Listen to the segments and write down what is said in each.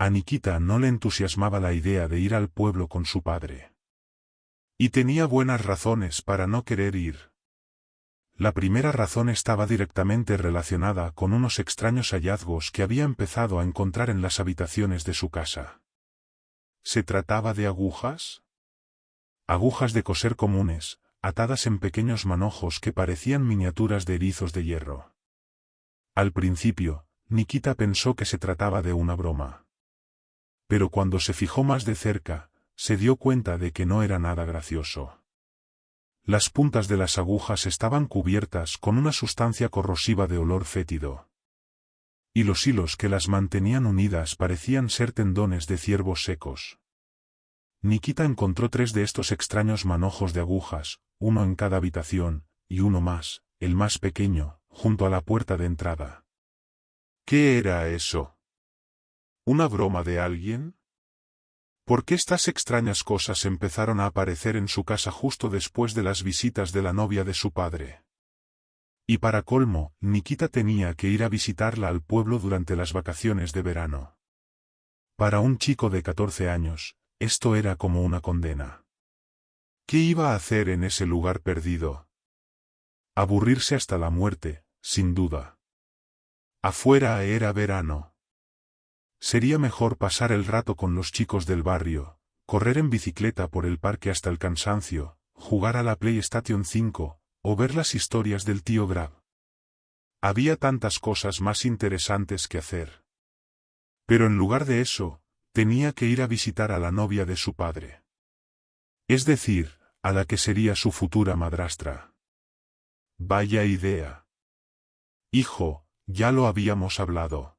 A Nikita no le entusiasmaba la idea de ir al pueblo con su padre. Y tenía buenas razones para no querer ir. La primera razón estaba directamente relacionada con unos extraños hallazgos que había empezado a encontrar en las habitaciones de su casa. ¿Se trataba de agujas? Agujas de coser comunes, atadas en pequeños manojos que parecían miniaturas de erizos de hierro. Al principio, Nikita pensó que se trataba de una broma. Pero cuando se fijó más de cerca, se dio cuenta de que no era nada gracioso. Las puntas de las agujas estaban cubiertas con una sustancia corrosiva de olor fétido. Y los hilos que las mantenían unidas parecían ser tendones de ciervos secos. Nikita encontró 3 de estos extraños manojos de agujas, uno en cada habitación, y uno más, el más pequeño, junto a la puerta de entrada. ¿Qué era eso? ¿Una broma de alguien? ¿Por qué estas extrañas cosas empezaron a aparecer en su casa justo después de las visitas de la novia de su padre? Y para colmo, Nikita tenía que ir a visitarla al pueblo durante las vacaciones de verano. Para un chico de 14 años, esto era como una condena. ¿Qué iba a hacer en ese lugar perdido? Aburrirse hasta la muerte, sin duda. Afuera era verano. Sería mejor pasar el rato con los chicos del barrio, correr en bicicleta por el parque hasta el cansancio, jugar a la PlayStation 5, o ver las historias del tío Grab. Había tantas cosas más interesantes que hacer. Pero en lugar de eso, tenía que ir a visitar a la novia de su padre. Es decir, a la que sería su futura madrastra. Vaya idea. Hijo, ya lo habíamos hablado.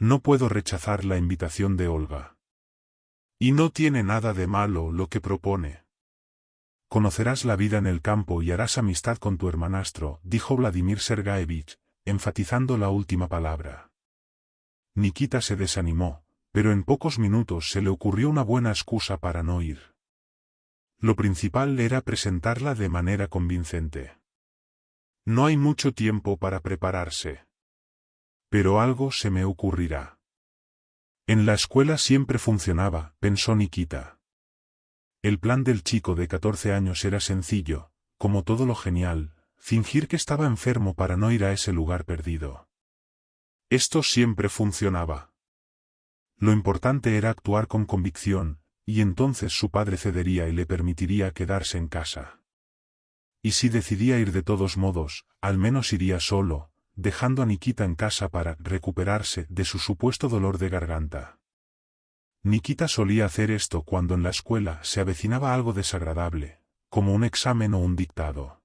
No puedo rechazar la invitación de Olga. Y no tiene nada de malo lo que propone. Conocerás la vida en el campo y harás amistad con tu hermanastro, dijo Vladimir Sergaevich, enfatizando la última palabra. Nikita se desanimó, pero en pocos minutos se le ocurrió una buena excusa para no ir. Lo principal era presentarla de manera convincente. No hay mucho tiempo para prepararse. Pero algo se me ocurrirá. En la escuela siempre funcionaba, pensó Nikita. El plan del chico de 14 años era sencillo, como todo lo genial, fingir que estaba enfermo para no ir a ese lugar perdido. Esto siempre funcionaba. Lo importante era actuar con convicción, y entonces su padre cedería y le permitiría quedarse en casa. Y si decidía ir de todos modos, al menos iría solo, dejando a Nikita en casa para recuperarse de su supuesto dolor de garganta. Nikita solía hacer esto cuando en la escuela se avecinaba algo desagradable, como un examen o un dictado.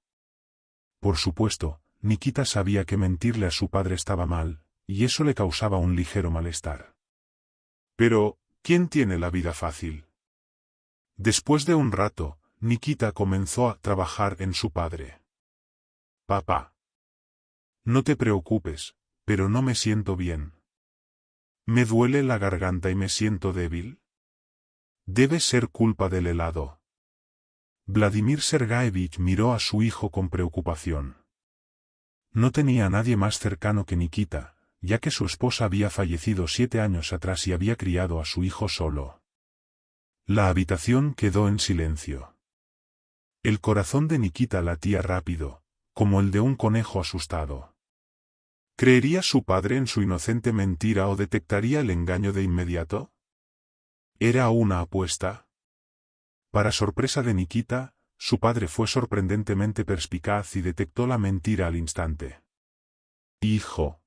Por supuesto, Nikita sabía que mentirle a su padre estaba mal, y eso le causaba un ligero malestar. Pero, ¿quién tiene la vida fácil? Después de un rato, Nikita comenzó a trabajar en su padre. Papá. No te preocupes, pero no me siento bien. Me duele la garganta y me siento débil. Debe ser culpa del helado. Vladimir Sergaevich miró a su hijo con preocupación. No tenía a nadie más cercano que Nikita, ya que su esposa había fallecido 7 años atrás y había criado a su hijo solo. La habitación quedó en silencio. El corazón de Nikita latía rápido, como el de un conejo asustado. ¿Creería su padre en su inocente mentira o detectaría el engaño de inmediato? ¿Era una apuesta? Para sorpresa de Nikita, su padre fue sorprendentemente perspicaz y detectó la mentira al instante. Hijo.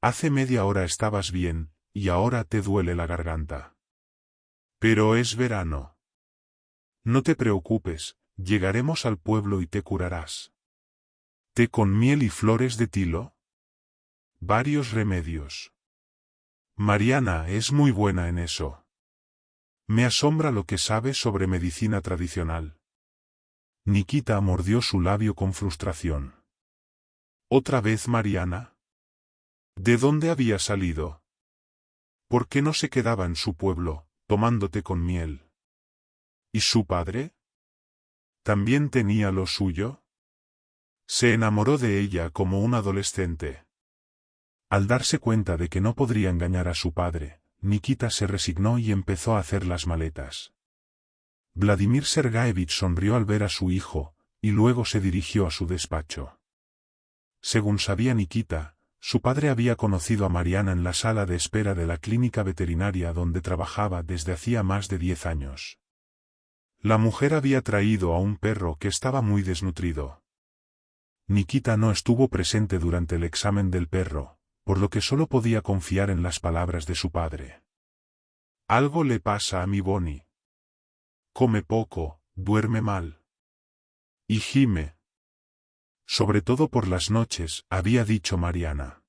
Hace media hora estabas bien, y ahora te duele la garganta. Pero es verano. No te preocupes, llegaremos al pueblo y te curarás. ¿Té con miel y flores de tilo? Varios remedios. Mariana es muy buena en eso. Me asombra lo que sabe sobre medicina tradicional. Nikita mordió su labio con frustración. ¿Otra vez Mariana? ¿De dónde había salido? ¿Por qué no se quedaba en su pueblo, tomándote con miel? ¿Y su padre? ¿También tenía lo suyo? Se enamoró de ella como un adolescente. Al darse cuenta de que no podría engañar a su padre, Nikita se resignó y empezó a hacer las maletas. Vladimir Sergaevich sonrió al ver a su hijo, y luego se dirigió a su despacho. Según sabía Nikita, su padre había conocido a Mariana en la sala de espera de la clínica veterinaria donde trabajaba desde hacía más de 10 años. La mujer había traído a un perro que estaba muy desnutrido. Nikita no estuvo presente durante el examen del perro, por lo que solo podía confiar en las palabras de su padre. Algo le pasa a mi Bonnie. Come poco, duerme mal. Y gime. Sobre todo por las noches, había dicho Mariana.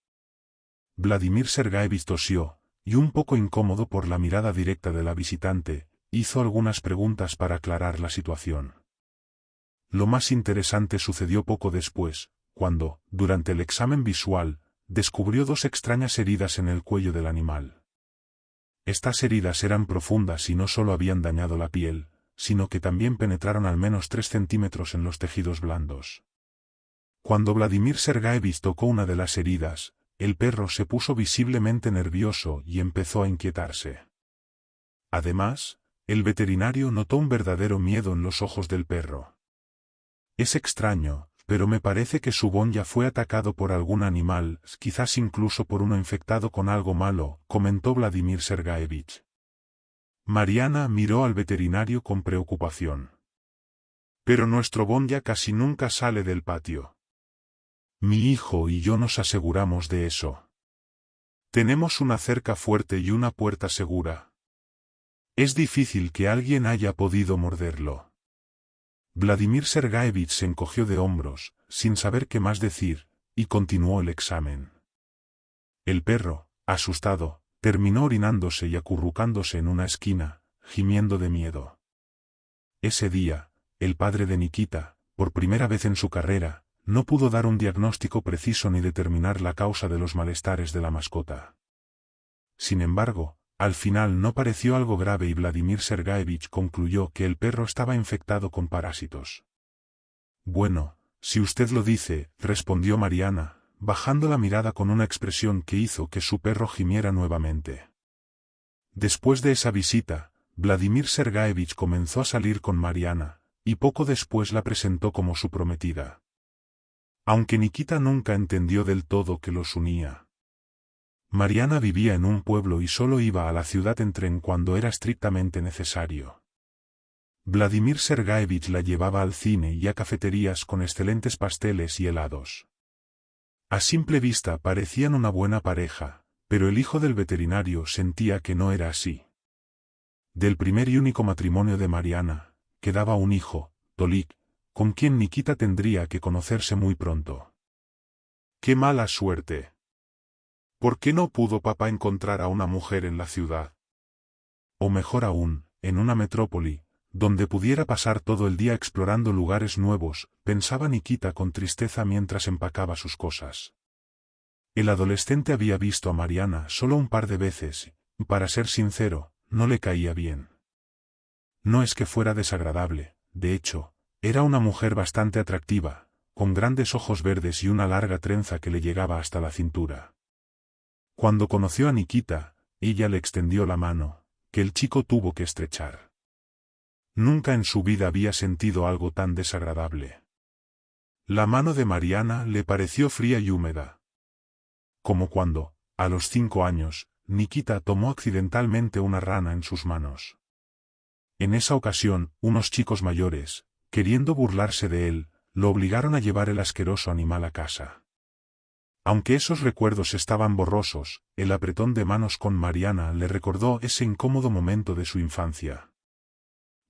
Vladimir Sergaevich tosió, y un poco incómodo por la mirada directa de la visitante, hizo algunas preguntas para aclarar la situación. Lo más interesante sucedió poco después, cuando, durante el examen visual, descubrió 2 extrañas heridas en el cuello del animal. Estas heridas eran profundas y no solo habían dañado la piel, sino que también penetraron al menos 3 centímetros en los tejidos blandos. Cuando Vladimir Sergaevich tocó una de las heridas, el perro se puso visiblemente nervioso y empezó a inquietarse. Además, el veterinario notó un verdadero miedo en los ojos del perro. Es extraño, pero me parece que su Bonya fue atacado por algún animal, quizás incluso por uno infectado con algo malo, comentó Vladimir Sergaevich. Mariana miró al veterinario con preocupación. Pero nuestro Bonya casi nunca sale del patio. Mi hijo y yo nos aseguramos de eso. Tenemos una cerca fuerte y una puerta segura. Es difícil que alguien haya podido morderlo. Vladimir Sergaevich se encogió de hombros, sin saber qué más decir, y continuó el examen. El perro, asustado, terminó orinándose y acurrucándose en una esquina, gimiendo de miedo. Ese día, el padre de Nikita, por primera vez en su carrera, no pudo dar un diagnóstico preciso ni determinar la causa de los malestares de la mascota. Sin embargo, al final no pareció algo grave y Vladimir Sergaevich concluyó que el perro estaba infectado con parásitos. Bueno, si usted lo dice, respondió Mariana, bajando la mirada con una expresión que hizo que su perro gimiera nuevamente. Después de esa visita, Vladimir Sergaevich comenzó a salir con Mariana, y poco después la presentó como su prometida. Aunque Nikita nunca entendió del todo qué los unía. Mariana vivía en un pueblo y solo iba a la ciudad en tren cuando era estrictamente necesario. Vladimir Sergaevich la llevaba al cine y a cafeterías con excelentes pasteles y helados. A simple vista parecían una buena pareja, pero el hijo del veterinario sentía que no era así. Del primer y único matrimonio de Mariana, quedaba un hijo, Tolik, con quien Nikita tendría que conocerse muy pronto. ¡Qué mala suerte! ¿Por qué no pudo papá encontrar a una mujer en la ciudad? O mejor aún, en una metrópoli, donde pudiera pasar todo el día explorando lugares nuevos, pensaba Nikita con tristeza mientras empacaba sus cosas. El adolescente había visto a Mariana solo un par de veces, y para ser sincero, no le caía bien. No es que fuera desagradable, de hecho, era una mujer bastante atractiva, con grandes ojos verdes y una larga trenza que le llegaba hasta la cintura. Cuando conoció a Nikita, ella le extendió la mano, que el chico tuvo que estrechar. Nunca en su vida había sentido algo tan desagradable. La mano de Mariana le pareció fría y húmeda. Como cuando, a los 5 años, Nikita tomó accidentalmente una rana en sus manos. En esa ocasión, unos chicos mayores, queriendo burlarse de él, lo obligaron a llevar el asqueroso animal a casa. Aunque esos recuerdos estaban borrosos, el apretón de manos con Mariana le recordó ese incómodo momento de su infancia.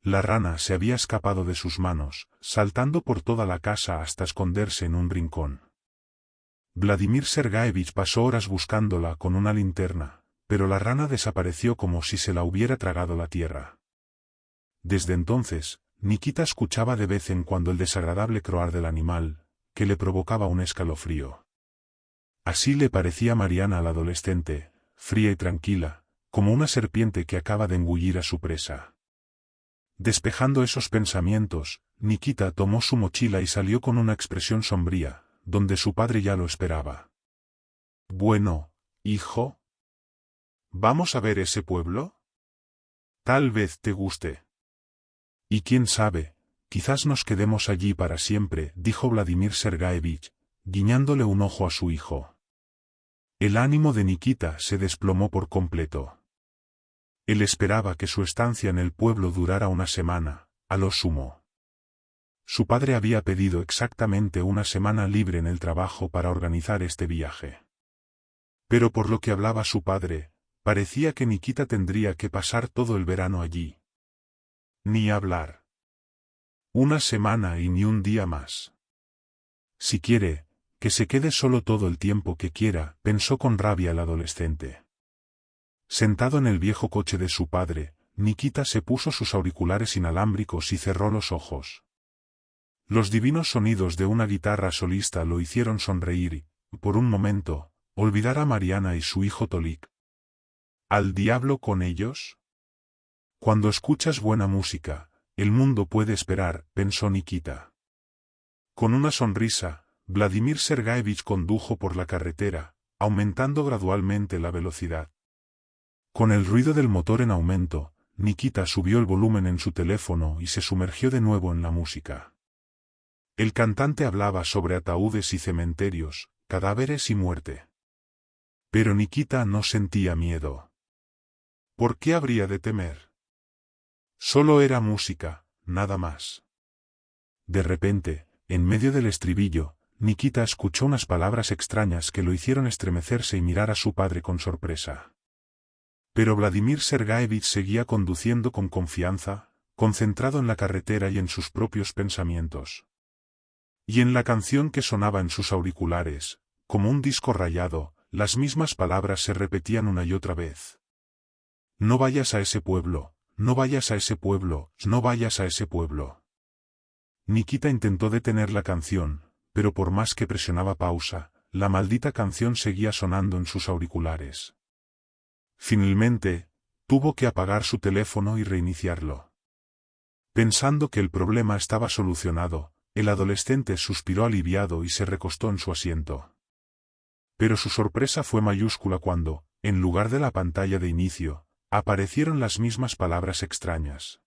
La rana se había escapado de sus manos, saltando por toda la casa hasta esconderse en un rincón. Vladimir Sergaevich pasó horas buscándola con una linterna, pero la rana desapareció como si se la hubiera tragado la tierra. Desde entonces, Nikita escuchaba de vez en cuando el desagradable croar del animal, que le provocaba un escalofrío. Así le parecía Mariana al adolescente, fría y tranquila, como una serpiente que acaba de engullir a su presa. Despejando esos pensamientos, Nikita tomó su mochila y salió con una expresión sombría, donde su padre ya lo esperaba. «Bueno, hijo». ¿Vamos a ver ese pueblo? Tal vez te guste. Y quién sabe, quizás nos quedemos allí para siempre, dijo Vladimir Sergaevich, guiñándole un ojo a su hijo. El ánimo de Nikita se desplomó por completo. Él esperaba que su estancia en el pueblo durara una semana, a lo sumo. Su padre había pedido exactamente una semana libre en el trabajo para organizar este viaje. Pero por lo que hablaba su padre, parecía que Nikita tendría que pasar todo el verano allí. Ni hablar. Una semana y ni un día más. Si quiere, que se quede solo todo el tiempo que quiera, pensó con rabia el adolescente. Sentado en el viejo coche de su padre, Nikita se puso sus auriculares inalámbricos y cerró los ojos. Los divinos sonidos de una guitarra solista lo hicieron sonreír y, por un momento, olvidar a Mariana y su hijo Tolik. ¿Al diablo con ellos? Cuando escuchas buena música, el mundo puede esperar, pensó Nikita. Con una sonrisa, Vladimir Sergaevich condujo por la carretera, aumentando gradualmente la velocidad. Con el ruido del motor en aumento, Nikita subió el volumen en su teléfono y se sumergió de nuevo en la música. El cantante hablaba sobre ataúdes y cementerios, cadáveres y muerte. Pero Nikita no sentía miedo. ¿Por qué habría de temer? Solo era música, nada más. De repente, en medio del estribillo, Nikita escuchó unas palabras extrañas que lo hicieron estremecerse y mirar a su padre con sorpresa. Pero Vladimir Sergaevich seguía conduciendo con confianza, concentrado en la carretera y en sus propios pensamientos. Y en la canción que sonaba en sus auriculares, como un disco rayado, las mismas palabras se repetían una y otra vez. No vayas a ese pueblo, no vayas a ese pueblo, no vayas a ese pueblo. Nikita intentó detener la canción, pero por más que presionaba pausa, la maldita canción seguía sonando en sus auriculares. Finalmente, tuvo que apagar su teléfono y reiniciarlo. Pensando que el problema estaba solucionado, el adolescente suspiró aliviado y se recostó en su asiento. Pero su sorpresa fue mayúscula cuando, en lugar de la pantalla de inicio, aparecieron las mismas palabras extrañas.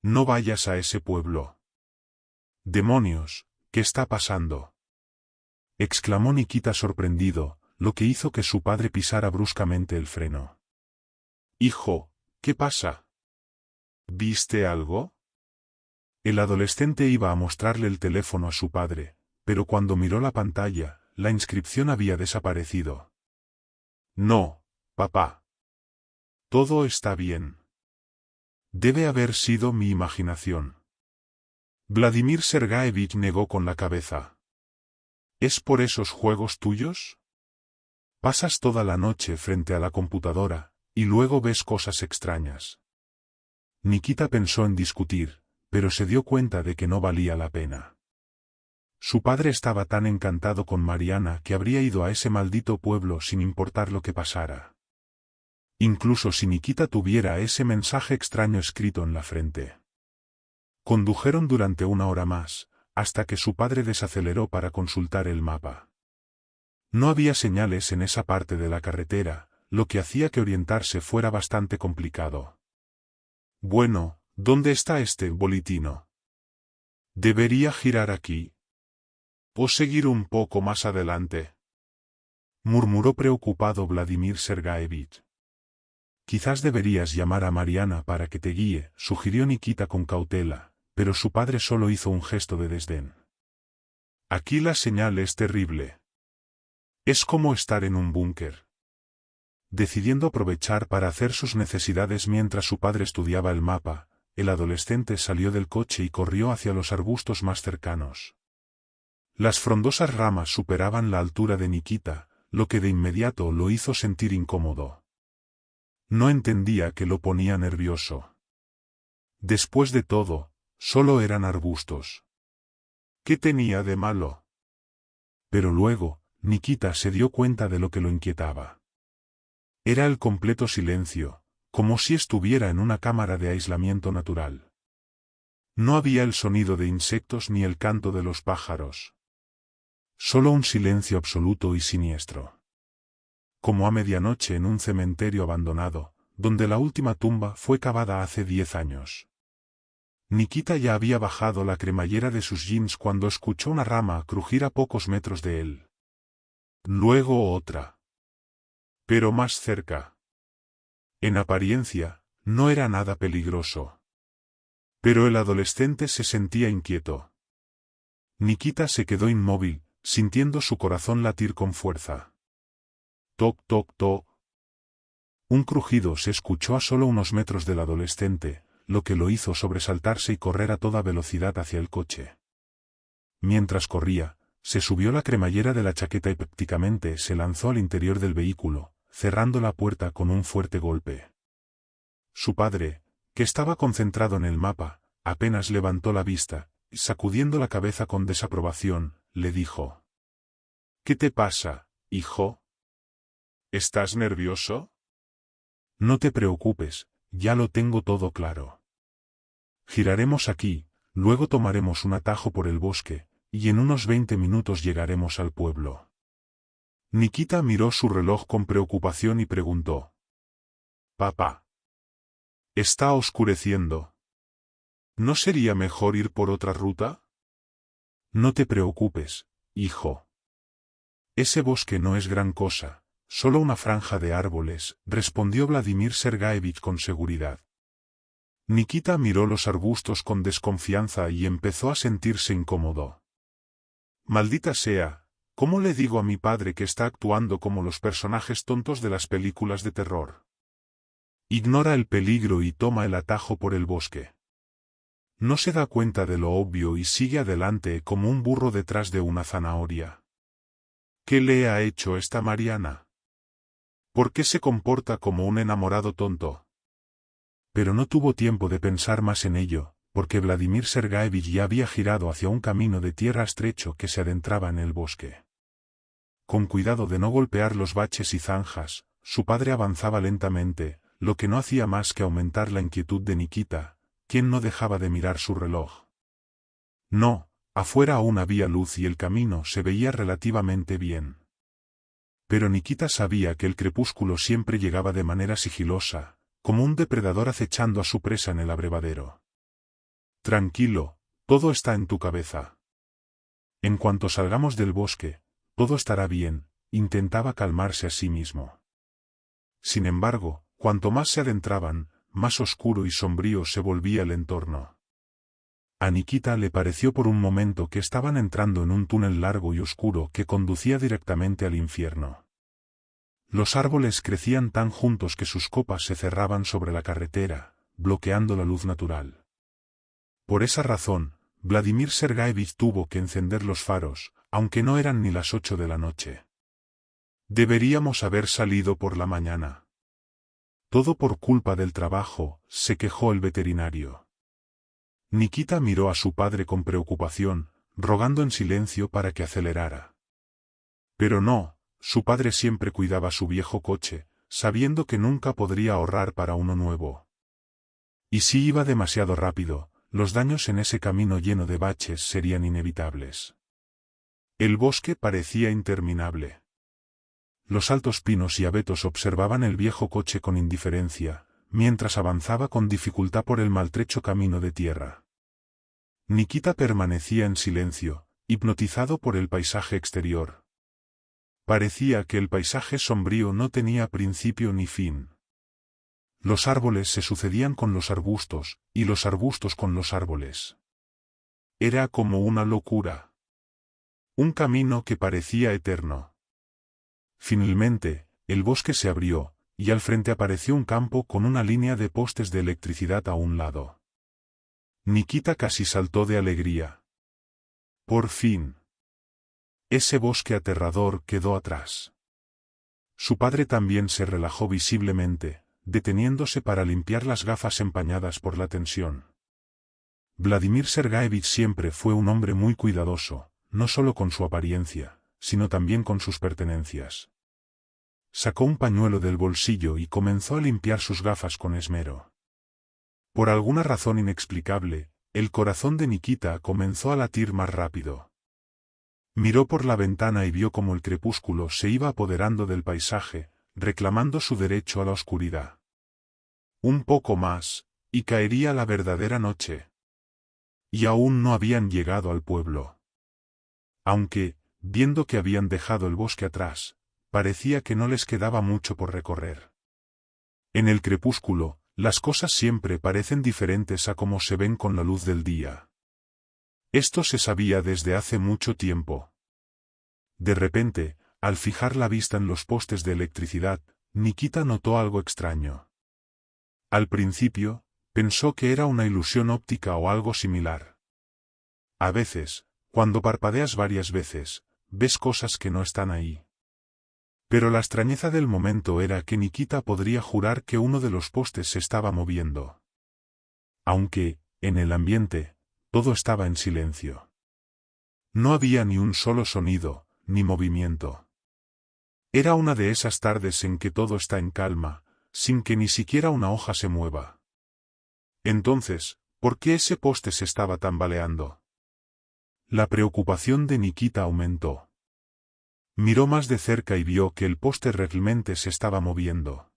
No vayas a ese pueblo. ¡Demonios! ¿Qué está pasando? Exclamó Nikita sorprendido, lo que hizo que su padre pisara bruscamente el freno. Hijo, ¿qué pasa? ¿Viste algo? El adolescente iba a mostrarle el teléfono a su padre, pero cuando miró la pantalla, la inscripción había desaparecido. No, papá. Todo está bien. Debe haber sido mi imaginación. Vladimir Sergaevich negó con la cabeza. ¿Es por esos juegos tuyos? Pasas toda la noche frente a la computadora, y luego ves cosas extrañas. Nikita pensó en discutir, pero se dio cuenta de que no valía la pena. Su padre estaba tan encantado con Mariana que habría ido a ese maldito pueblo sin importar lo que pasara. Incluso si Nikita tuviera ese mensaje extraño escrito en la frente. Condujeron durante una hora más, hasta que su padre desaceleró para consultar el mapa. No había señales en esa parte de la carretera, lo que hacía que orientarse fuera bastante complicado. Bueno, ¿dónde está este bolitino? ¿Debería girar aquí? ¿O seguir un poco más adelante? Murmuró preocupado Vladimir Sergaevich. Quizás deberías llamar a Mariana para que te guíe, sugirió Nikita con cautela, pero su padre solo hizo un gesto de desdén. Aquí la señal es terrible. Es como estar en un búnker. Decidiendo aprovechar para hacer sus necesidades mientras su padre estudiaba el mapa, el adolescente salió del coche y corrió hacia los arbustos más cercanos. Las frondosas ramas superaban la altura de Nikita, lo que de inmediato lo hizo sentir incómodo. No entendía qué lo ponía nervioso. Después de todo, solo eran arbustos. ¿Qué tenía de malo? Pero luego, Nikita se dio cuenta de lo que lo inquietaba. Era el completo silencio, como si estuviera en una cámara de aislamiento natural. No había el sonido de insectos ni el canto de los pájaros. Solo un silencio absoluto y siniestro. como a medianoche en un cementerio abandonado, donde la última tumba fue cavada hace 10 años. Nikita ya había bajado la cremallera de sus jeans cuando escuchó una rama crujir a pocos metros de él. Luego otra. Pero más cerca. En apariencia, no era nada peligroso. Pero el adolescente se sentía inquieto. Nikita se quedó inmóvil, sintiendo su corazón latir con fuerza. Toc, toc, toc. Un crujido se escuchó a solo unos metros del adolescente, lo que lo hizo sobresaltarse y correr a toda velocidad hacia el coche. Mientras corría, se subió la cremallera de la chaqueta y prácticamente se lanzó al interior del vehículo, cerrando la puerta con un fuerte golpe. Su padre, que estaba concentrado en el mapa, apenas levantó la vista, y sacudiendo la cabeza con desaprobación, le dijo: ¿Qué te pasa, hijo? ¿Estás nervioso? No te preocupes, ya lo tengo todo claro. Giraremos aquí, luego tomaremos un atajo por el bosque, y en unos 20 minutos llegaremos al pueblo. Nikita miró su reloj con preocupación y preguntó: Papá, ¿está oscureciendo? ¿No sería mejor ir por otra ruta? No te preocupes, hijo. Ese bosque no es gran cosa, solo una franja de árboles, respondió Vladimir Sergaevich con seguridad. Nikita miró los arbustos con desconfianza y empezó a sentirse incómodo. Maldita sea, ¿cómo le digo a mi padre que está actuando como los personajes tontos de las películas de terror? Ignora el peligro y toma el atajo por el bosque. No se da cuenta de lo obvio y sigue adelante como un burro detrás de una zanahoria. ¿Qué le ha hecho esta Mariana? ¿Por qué se comporta como un enamorado tonto? Pero no tuvo tiempo de pensar más en ello, porque Vladimir Sergaevich ya había girado hacia un camino de tierra estrecho que se adentraba en el bosque. Con cuidado de no golpear los baches y zanjas, su padre avanzaba lentamente, lo que no hacía más que aumentar la inquietud de Nikita, quien no dejaba de mirar su reloj. No, afuera aún había luz y el camino se veía relativamente bien. Pero Nikita sabía que el crepúsculo siempre llegaba de manera sigilosa, como un depredador acechando a su presa en el abrevadero. Tranquilo, todo está en tu cabeza. En cuanto salgamos del bosque, todo estará bien, intentaba calmarse a sí mismo. Sin embargo, cuanto más se adentraban, más oscuro y sombrío se volvía el entorno. A Nikita le pareció por un momento que estaban entrando en un túnel largo y oscuro que conducía directamente al infierno. Los árboles crecían tan juntos que sus copas se cerraban sobre la carretera, bloqueando la luz natural. Por esa razón, Vladimir Sergaevich tuvo que encender los faros, aunque no eran ni las 8 de la noche. Deberíamos haber salido por la mañana. Todo por culpa del trabajo, se quejó el veterinario. Nikita miró a su padre con preocupación, rogando en silencio para que acelerara. Pero no. Su padre siempre cuidaba su viejo coche, sabiendo que nunca podría ahorrar para uno nuevo. Y si iba demasiado rápido, los daños en ese camino lleno de baches serían inevitables. El bosque parecía interminable. Los altos pinos y abetos observaban el viejo coche con indiferencia, mientras avanzaba con dificultad por el maltrecho camino de tierra. Nikita permanecía en silencio, hipnotizado por el paisaje exterior. Parecía que el paisaje sombrío no tenía principio ni fin. Los árboles se sucedían con los arbustos, y los arbustos con los árboles. Era como una locura. Un camino que parecía eterno. Finalmente, el bosque se abrió, y al frente apareció un campo con una línea de postes de electricidad a un lado. Nikita casi saltó de alegría. Por fin. Ese bosque aterrador quedó atrás. Su padre también se relajó visiblemente, deteniéndose para limpiar las gafas empañadas por la tensión. Vladimir Sergaevich siempre fue un hombre muy cuidadoso, no solo con su apariencia, sino también con sus pertenencias. Sacó un pañuelo del bolsillo y comenzó a limpiar sus gafas con esmero. Por alguna razón inexplicable, el corazón de Nikita comenzó a latir más rápido. Miró por la ventana y vio cómo el crepúsculo se iba apoderando del paisaje, reclamando su derecho a la oscuridad. Un poco más, y caería la verdadera noche. Y aún no habían llegado al pueblo. Aunque, viendo que habían dejado el bosque atrás, parecía que no les quedaba mucho por recorrer. En el crepúsculo, las cosas siempre parecen diferentes a como se ven con la luz del día. Esto se sabía desde hace mucho tiempo. De repente, al fijar la vista en los postes de electricidad, Nikita notó algo extraño. Al principio, pensó que era una ilusión óptica o algo similar. A veces, cuando parpadeas varias veces, ves cosas que no están ahí. Pero la extrañeza del momento era que Nikita podría jurar que uno de los postes se estaba moviendo. Aunque, en el ambiente, todo estaba en silencio. No había ni un solo sonido, ni movimiento. Era una de esas tardes en que todo está en calma, sin que ni siquiera una hoja se mueva. Entonces, ¿por qué ese poste se estaba tambaleando? La preocupación de Nikita aumentó. Miró más de cerca y vio que el poste realmente se estaba moviendo.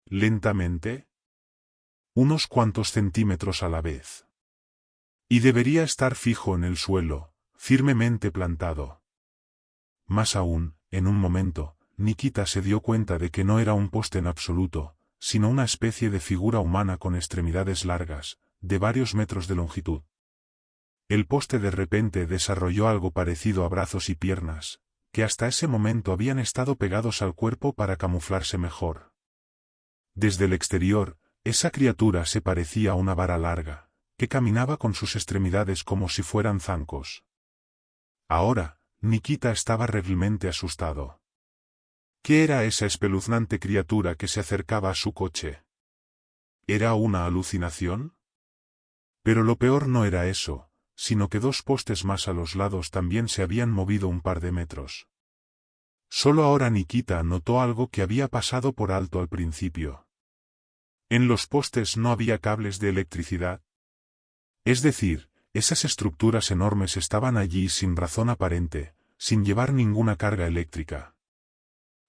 Lentamente. Unos cuantos centímetros a la vez. Y debería estar fijo en el suelo, firmemente plantado. Más aún, en un momento, Nikita se dio cuenta de que no era un poste en absoluto, sino una especie de figura humana con extremidades largas, de varios metros de longitud. El poste de repente desarrolló algo parecido a brazos y piernas, que hasta ese momento habían estado pegados al cuerpo para camuflarse mejor. Desde el exterior, esa criatura se parecía a una vara larga, que caminaba con sus extremidades como si fueran zancos. Ahora, Nikita estaba realmente asustado. ¿Qué era esa espeluznante criatura que se acercaba a su coche? ¿Era una alucinación? Pero lo peor no era eso, sino que dos postes más a los lados también se habían movido un par de metros. Solo ahora Nikita notó algo que había pasado por alto al principio. En los postes no había cables de electricidad. Es decir, esas estructuras enormes estaban allí sin razón aparente, sin llevar ninguna carga eléctrica.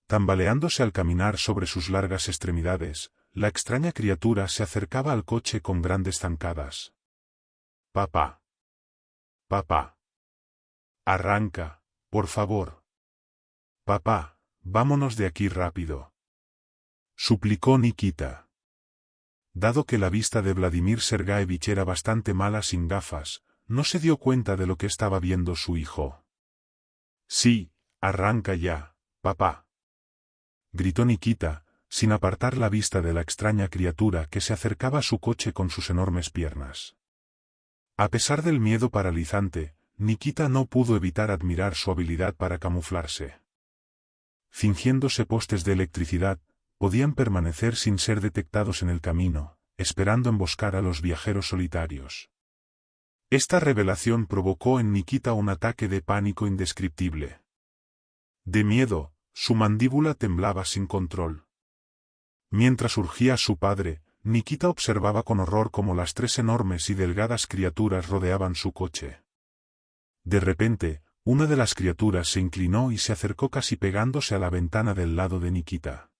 Tambaleándose al caminar sobre sus largas extremidades, la extraña criatura se acercaba al coche con grandes zancadas. «Papá. Papá. Arranca, por favor. Papá, vámonos de aquí rápido», suplicó Nikita. Dado que la vista de Vladimir Sergaevich era bastante mala sin gafas, no se dio cuenta de lo que estaba viendo su hijo. «Sí, arranca ya, papá», gritó Nikita, sin apartar la vista de la extraña criatura que se acercaba a su coche con sus enormes piernas. A pesar del miedo paralizante, Nikita no pudo evitar admirar su habilidad para camuflarse. Fingiéndose postes de electricidad, podían permanecer sin ser detectados en el camino, esperando emboscar a los viajeros solitarios. Esta revelación provocó en Nikita un ataque de pánico indescriptible. De miedo, su mandíbula temblaba sin control. Mientras urgía a su padre, Nikita observaba con horror cómo las tres enormes y delgadas criaturas rodeaban su coche. De repente, una de las criaturas se inclinó y se acercó casi pegándose a la ventana del lado de Nikita.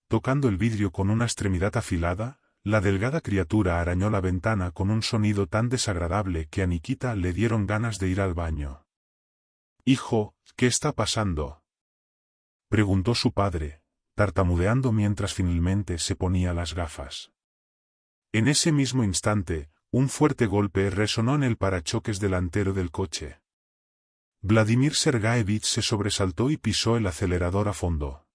Tocando el vidrio con una extremidad afilada, la delgada criatura arañó la ventana con un sonido tan desagradable que a Nikita le dieron ganas de ir al baño. «Hijo, ¿qué está pasando?», preguntó su padre, tartamudeando mientras finalmente se ponía las gafas. En ese mismo instante, un fuerte golpe resonó en el parachoques delantero del coche. Vladimir Sergaevich se sobresaltó y pisó el acelerador a fondo.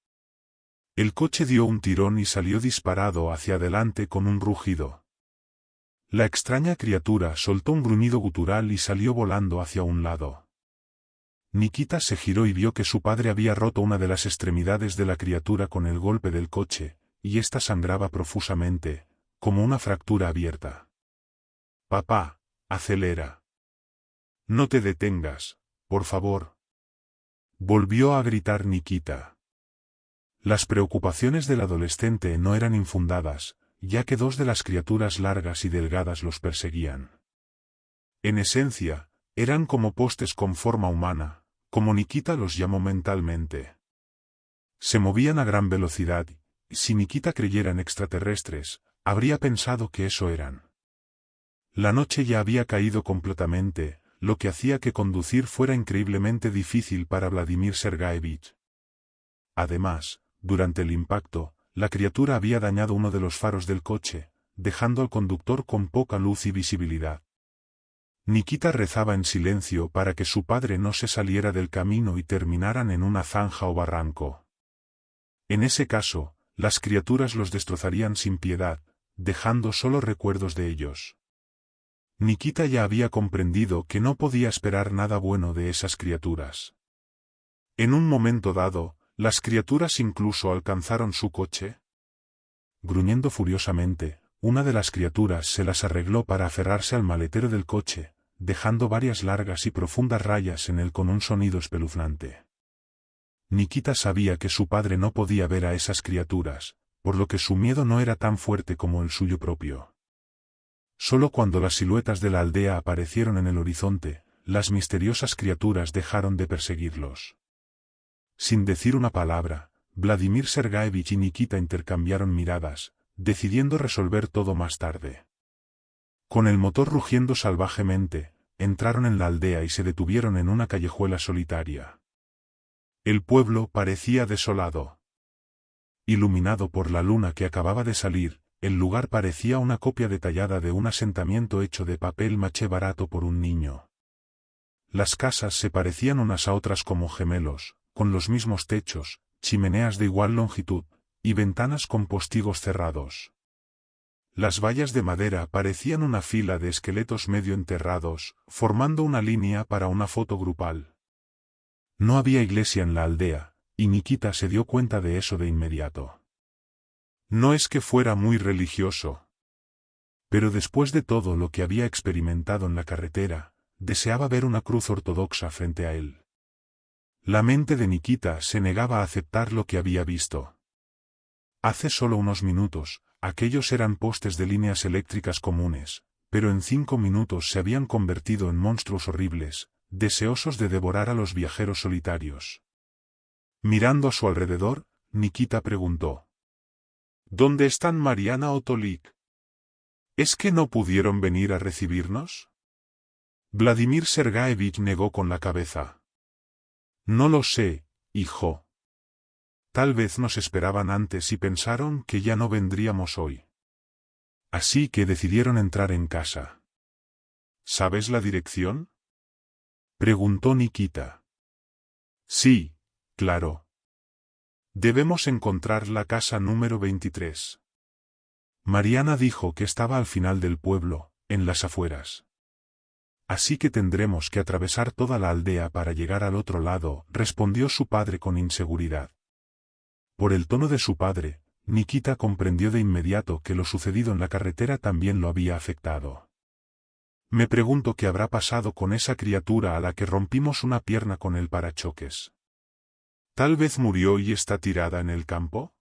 El coche dio un tirón y salió disparado hacia adelante con un rugido. La extraña criatura soltó un gruñido gutural y salió volando hacia un lado. Nikita se giró y vio que su padre había roto una de las extremidades de la criatura con el golpe del coche, y ésta sangraba profusamente, como una fractura abierta. «Papá, acelera. No te detengas, por favor», volvió a gritar Nikita. Las preocupaciones del adolescente no eran infundadas, ya que dos de las criaturas largas y delgadas los perseguían. En esencia, eran como postes con forma humana, como Nikita los llamó mentalmente. Se movían a gran velocidad, y si Nikita creyera en extraterrestres, habría pensado que eso eran. La noche ya había caído completamente, lo que hacía que conducir fuera increíblemente difícil para Vladimir Sergaevich. Además, durante el impacto, la criatura había dañado uno de los faros del coche, dejando al conductor con poca luz y visibilidad. Nikita rezaba en silencio para que su padre no se saliera del camino y terminaran en una zanja o barranco. En ese caso, las criaturas los destrozarían sin piedad, dejando solo recuerdos de ellos. Nikita ya había comprendido que no podía esperar nada bueno de esas criaturas. En un momento dado, las criaturas incluso alcanzaron su coche. Gruñendo furiosamente, una de las criaturas se las arregló para aferrarse al maletero del coche, dejando varias largas y profundas rayas en él con un sonido espeluznante. Nikita sabía que su padre no podía ver a esas criaturas, por lo que su miedo no era tan fuerte como el suyo propio. Solo cuando las siluetas de la aldea aparecieron en el horizonte, las misteriosas criaturas dejaron de perseguirlos. Sin decir una palabra, Vladimir Sergaevich y Nikita intercambiaron miradas, decidiendo resolver todo más tarde. Con el motor rugiendo salvajemente, entraron en la aldea y se detuvieron en una callejuela solitaria. El pueblo parecía desolado. Iluminado por la luna que acababa de salir, el lugar parecía una copia detallada de un asentamiento hecho de papel maché barato por un niño. Las casas se parecían unas a otras como gemelos, con los mismos techos, chimeneas de igual longitud, y ventanas con postigos cerrados. Las vallas de madera parecían una fila de esqueletos medio enterrados, formando una línea para una foto grupal. No había iglesia en la aldea, y Nikita se dio cuenta de eso de inmediato. No es que fuera muy religioso. Pero después de todo lo que había experimentado en la carretera, deseaba ver una cruz ortodoxa frente a él. La mente de Nikita se negaba a aceptar lo que había visto. Hace solo unos minutos, aquellos eran postes de líneas eléctricas comunes, pero en 5 minutos se habían convertido en monstruos horribles, deseosos de devorar a los viajeros solitarios. Mirando a su alrededor, Nikita preguntó: ¿Dónde están Mariana o Tolik? ¿Es que no pudieron venir a recibirnos? Vladimir Sergaevich negó con la cabeza. No lo sé, hijo. Tal vez nos esperaban antes y pensaron que ya no vendríamos hoy. Así que decidieron entrar en casa. ¿Sabes la dirección? Preguntó Nikita. Sí, claro. Debemos encontrar la casa número 23. Mariana dijo que estaba al final del pueblo, en las afueras. Así que tendremos que atravesar toda la aldea para llegar al otro lado, respondió su padre con inseguridad. Por el tono de su padre, Nikita comprendió de inmediato que lo sucedido en la carretera también lo había afectado. Me pregunto qué habrá pasado con esa criatura a la que rompimos una pierna con el parachoques. ¿Tal vez murió y está tirada en el campo?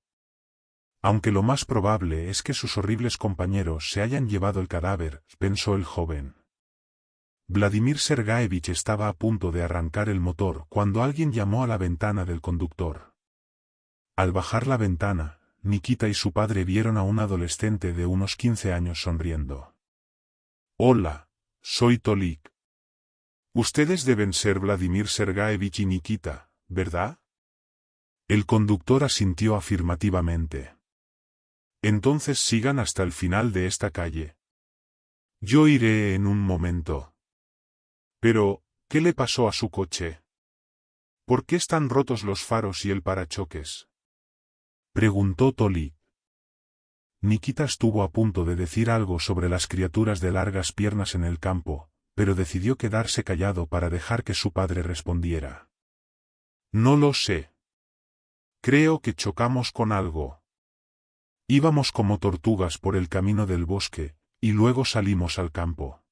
Aunque lo más probable es que sus horribles compañeros se hayan llevado el cadáver, pensó el joven. Vladimir Sergaevich estaba a punto de arrancar el motor cuando alguien llamó a la ventana del conductor. Al bajar la ventana, Nikita y su padre vieron a un adolescente de unos 15 años sonriendo. Hola, soy Tolik. Ustedes deben ser Vladimir Sergaevich y Nikita, ¿verdad? El conductor asintió afirmativamente. Entonces sigan hasta el final de esta calle. Yo iré en un momento. Pero, ¿qué le pasó a su coche? ¿Por qué están rotos los faros y el parachoques? Preguntó Tolik. Nikita estuvo a punto de decir algo sobre las criaturas de largas piernas en el campo, pero decidió quedarse callado para dejar que su padre respondiera. No lo sé. Creo que chocamos con algo. Íbamos como tortugas por el camino del bosque, y luego salimos al campo.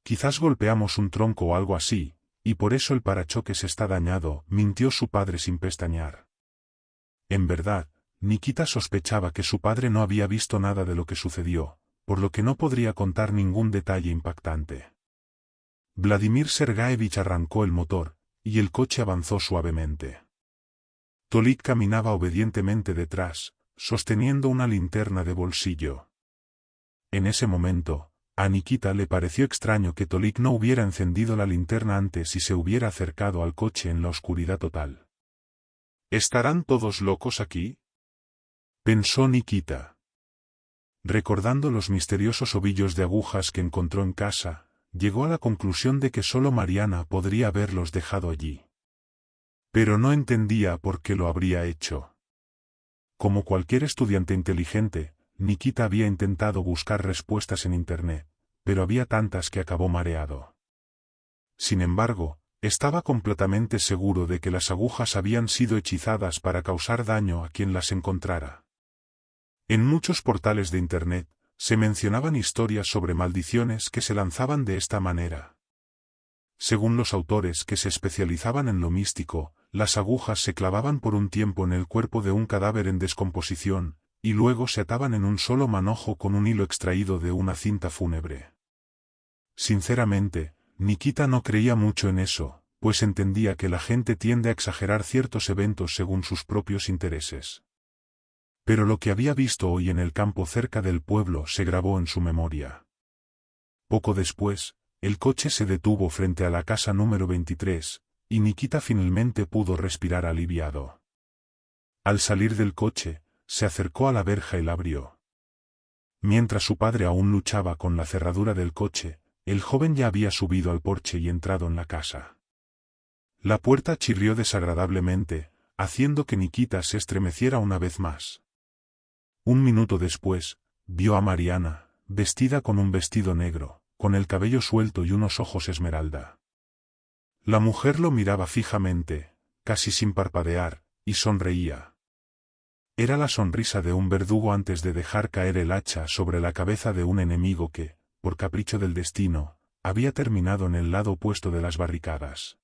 Quizás golpeamos un tronco o algo así, y por eso el parachoques está dañado, mintió su padre sin pestañear. En verdad, Nikita sospechaba que su padre no había visto nada de lo que sucedió, por lo que no podría contar ningún detalle impactante. Vladimir Sergaevich arrancó el motor, y el coche avanzó suavemente. Tolik caminaba obedientemente detrás, sosteniendo una linterna de bolsillo. En ese momento, a Nikita le pareció extraño que Tolik no hubiera encendido la linterna antes y se hubiera acercado al coche en la oscuridad total. ¿Estarán todos locos aquí?, pensó Nikita. Recordando los misteriosos ovillos de agujas que encontró en casa, llegó a la conclusión de que solo Mariana podría haberlos dejado allí. Pero no entendía por qué lo habría hecho. Como cualquier estudiante inteligente, Nikita había intentado buscar respuestas en Internet, pero había tantas que acabó mareado. Sin embargo, estaba completamente seguro de que las agujas habían sido hechizadas para causar daño a quien las encontrara. En muchos portales de Internet, se mencionaban historias sobre maldiciones que se lanzaban de esta manera. Según los autores que se especializaban en lo místico, las agujas se clavaban por un tiempo en el cuerpo de un cadáver en descomposición, y luego se ataban en un solo manojo con un hilo extraído de una cinta fúnebre. Sinceramente, Nikita no creía mucho en eso, pues entendía que la gente tiende a exagerar ciertos eventos según sus propios intereses. Pero lo que había visto hoy en el campo cerca del pueblo se grabó en su memoria. Poco después, el coche se detuvo frente a la casa número 23, y Nikita finalmente pudo respirar aliviado. Al salir del coche, se acercó a la verja y la abrió. Mientras su padre aún luchaba con la cerradura del coche, el joven ya había subido al porche y entrado en la casa. La puerta chirrió desagradablemente, haciendo que Nikita se estremeciera una vez más. Un minuto después, vio a Mariana, vestida con un vestido negro, con el cabello suelto y unos ojos esmeralda. La mujer lo miraba fijamente, casi sin parpadear, y sonreía. Era la sonrisa de un verdugo antes de dejar caer el hacha sobre la cabeza de un enemigo que, por capricho del destino, había terminado en el lado opuesto de las barricadas.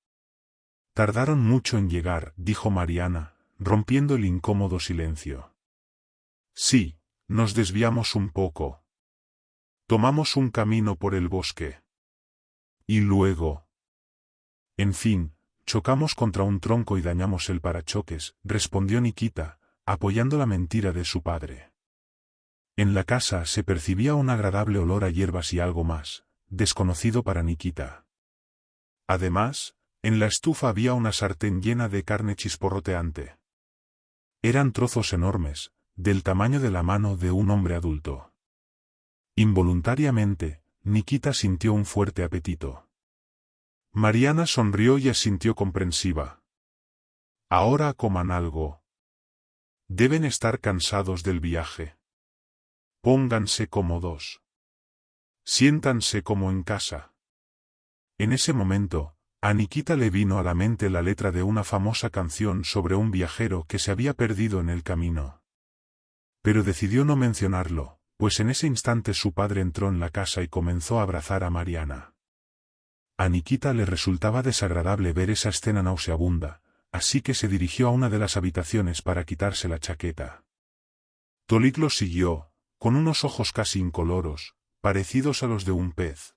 Tardaron mucho en llegar, dijo Mariana, rompiendo el incómodo silencio. Sí, nos desviamos un poco. Tomamos un camino por el bosque. Y luego... En fin, chocamos contra un tronco y dañamos el parachoques, respondió Nikita, apoyando la mentira de su padre. En la casa se percibía un agradable olor a hierbas y algo más, desconocido para Nikita. Además, en la estufa había una sartén llena de carne chisporroteante. Eran trozos enormes, del tamaño de la mano de un hombre adulto. Involuntariamente, Nikita sintió un fuerte apetito. Mariana sonrió y asintió comprensiva. Ahora coman algo. Deben estar cansados del viaje. Pónganse cómodos. Siéntanse como en casa. En ese momento, a Nikita le vino a la mente la letra de una famosa canción sobre un viajero que se había perdido en el camino. Pero decidió no mencionarlo, pues en ese instante su padre entró en la casa y comenzó a abrazar a Mariana. A Nikita le resultaba desagradable ver esa escena nauseabunda, así que se dirigió a una de las habitaciones para quitarse la chaqueta. Tolik lo siguió, con unos ojos casi incoloros, parecidos a los de un pez.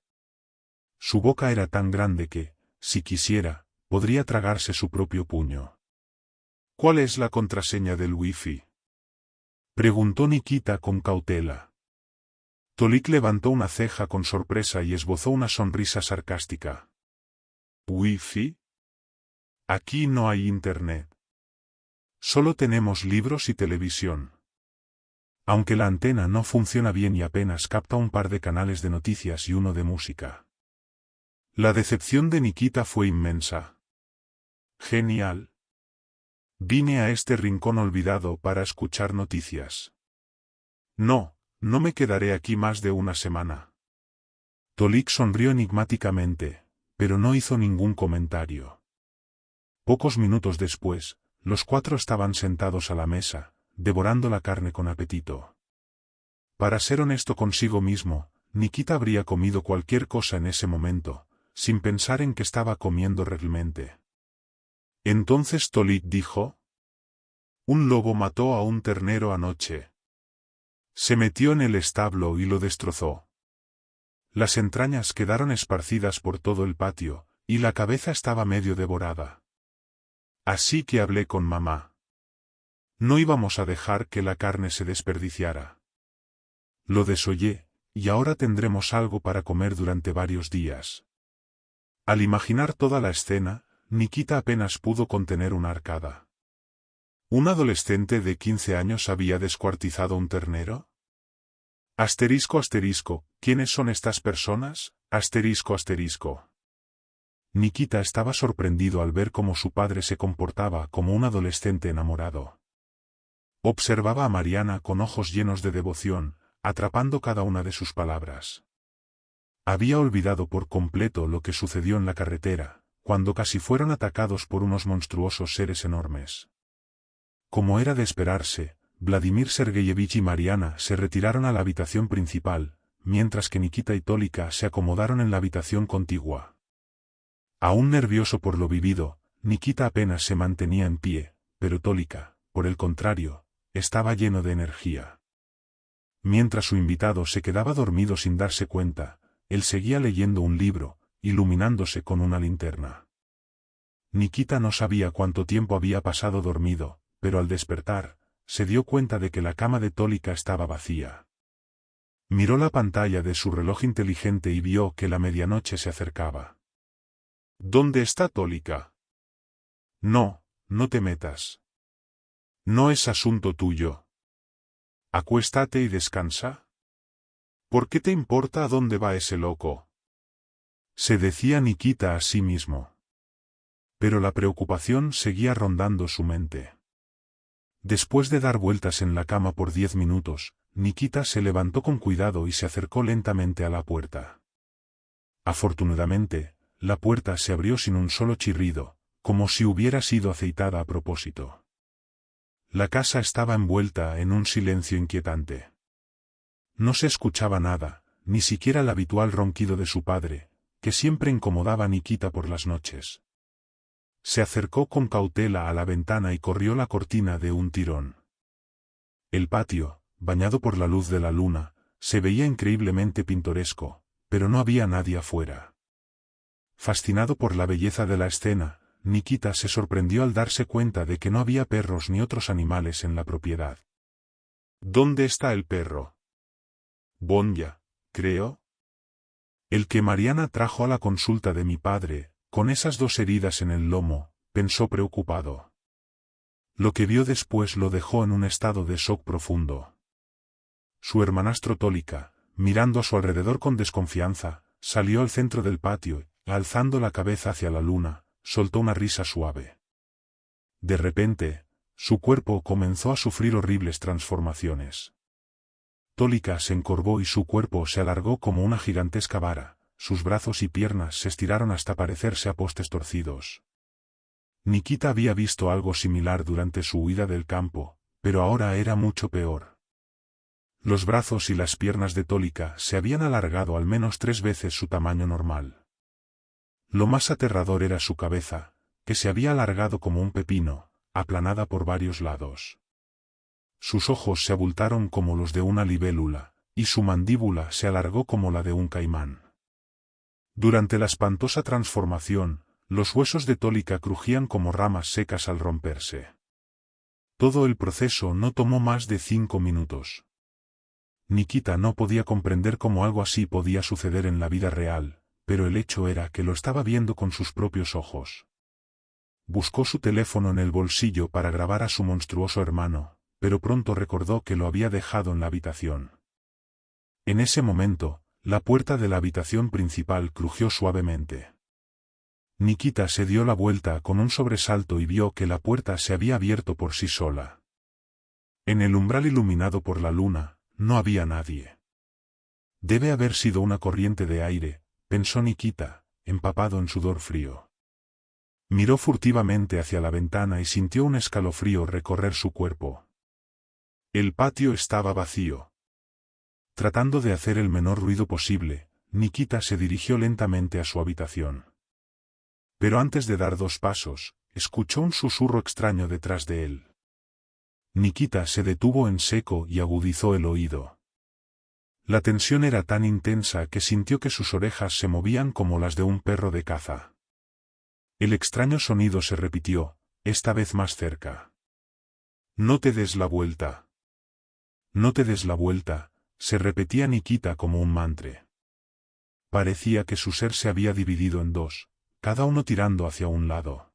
Su boca era tan grande que, si quisiera, podría tragarse su propio puño. ¿Cuál es la contraseña del wifi?, preguntó Nikita con cautela. Tolik levantó una ceja con sorpresa y esbozó una sonrisa sarcástica. ¿Wifi? Aquí no hay internet. Solo tenemos libros y televisión. Aunque la antena no funciona bien y apenas capta un par de canales de noticias y uno de música. La decepción de Nikita fue inmensa. Genial. Vine a este rincón olvidado para escuchar noticias. No me quedaré aquí más de una semana. Tolik sonrió enigmáticamente, pero no hizo ningún comentario. Pocos minutos después, los cuatro estaban sentados a la mesa, devorando la carne con apetito. Para ser honesto consigo mismo, Nikita habría comido cualquier cosa en ese momento, sin pensar en que estaba comiendo realmente. Entonces Tolik dijo: un lobo mató a un ternero anoche. Se metió en el establo y lo destrozó. Las entrañas quedaron esparcidas por todo el patio, y la cabeza estaba medio devorada. Así que hablé con mamá. No íbamos a dejar que la carne se desperdiciara. Lo desollé, y ahora tendremos algo para comer durante varios días. Al imaginar toda la escena, Nikita apenas pudo contener una arcada. ¿Un adolescente de 15 años había descuartizado un ternero? Asterisco asterisco, ¿quiénes son estas personas? Asterisco asterisco. Nikita estaba sorprendido al ver cómo su padre se comportaba como un adolescente enamorado. Observaba a Mariana con ojos llenos de devoción, atrapando cada una de sus palabras. Había olvidado por completo lo que sucedió en la carretera, cuando casi fueron atacados por unos monstruosos seres enormes. Como era de esperarse, Vladimir Sergeyevich y Mariana se retiraron a la habitación principal, mientras que Nikita y Tolika se acomodaron en la habitación contigua. Aún nervioso por lo vivido, Nikita apenas se mantenía en pie, pero Tolika, por el contrario, estaba lleno de energía. Mientras su invitado se quedaba dormido sin darse cuenta, él seguía leyendo un libro, iluminándose con una linterna. Nikita no sabía cuánto tiempo había pasado dormido, pero al despertar, se dio cuenta de que la cama de Tolika estaba vacía. Miró la pantalla de su reloj inteligente y vio que la medianoche se acercaba. ¿Dónde está Tolika? No, no te metas. No es asunto tuyo. Acuéstate y descansa. ¿Por qué te importa a dónde va ese loco? Se decía Nikita a sí mismo. Pero la preocupación seguía rondando su mente. Después de dar vueltas en la cama por 10 minutos, Nikita se levantó con cuidado y se acercó lentamente a la puerta. Afortunadamente, la puerta se abrió sin un solo chirrido, como si hubiera sido aceitada a propósito. La casa estaba envuelta en un silencio inquietante. No se escuchaba nada, ni siquiera el habitual ronquido de su padre, que siempre incomodaba a Nikita por las noches. Se acercó con cautela a la ventana y corrió la cortina de un tirón. El patio, bañado por la luz de la luna, se veía increíblemente pintoresco, pero no había nadie afuera. Fascinado por la belleza de la escena, Nikita se sorprendió al darse cuenta de que no había perros ni otros animales en la propiedad. ¿Dónde está el perro? Bonya, creo. El que Mariana trajo a la consulta de mi padre, con esas 2 heridas en el lomo, pensó preocupado. Lo que vio después lo dejó en un estado de shock profundo. Su hermanastro Tolika, mirando a su alrededor con desconfianza, salió al centro del patio y, alzando la cabeza hacia la luna, soltó una risa suave. De repente, su cuerpo comenzó a sufrir horribles transformaciones. Tolika se encorvó y su cuerpo se alargó como una gigantesca vara, sus brazos y piernas se estiraron hasta parecerse a postes torcidos. Nikita había visto algo similar durante su huida del campo, pero ahora era mucho peor. Los brazos y las piernas de Tolika se habían alargado al menos 3 veces su tamaño normal. Lo más aterrador era su cabeza, que se había alargado como un pepino, aplanada por varios lados. Sus ojos se abultaron como los de una libélula, y su mandíbula se alargó como la de un caimán. Durante la espantosa transformación, los huesos de Tolika crujían como ramas secas al romperse. Todo el proceso no tomó más de 5 minutos. Nikita no podía comprender cómo algo así podía suceder en la vida real, pero el hecho era que lo estaba viendo con sus propios ojos. Buscó su teléfono en el bolsillo para grabar a su monstruoso hermano, pero pronto recordó que lo había dejado en la habitación. En ese momento, la puerta de la habitación principal crujió suavemente. Nikita se dio la vuelta con un sobresalto y vio que la puerta se había abierto por sí sola. En el umbral iluminado por la luna, no había nadie. Debe haber sido una corriente de aire, pensó Nikita, empapado en sudor frío. Miró furtivamente hacia la ventana y sintió un escalofrío recorrer su cuerpo. El patio estaba vacío. Tratando de hacer el menor ruido posible, Nikita se dirigió lentamente a su habitación. Pero antes de dar 2 pasos, escuchó un susurro extraño detrás de él. Nikita se detuvo en seco y agudizó el oído. La tensión era tan intensa que sintió que sus orejas se movían como las de un perro de caza. El extraño sonido se repitió, esta vez más cerca. No te des la vuelta. No te des la vuelta, se repetía Nikita como un mantra. Parecía que su ser se había dividido en dos, cada uno tirando hacia un lado.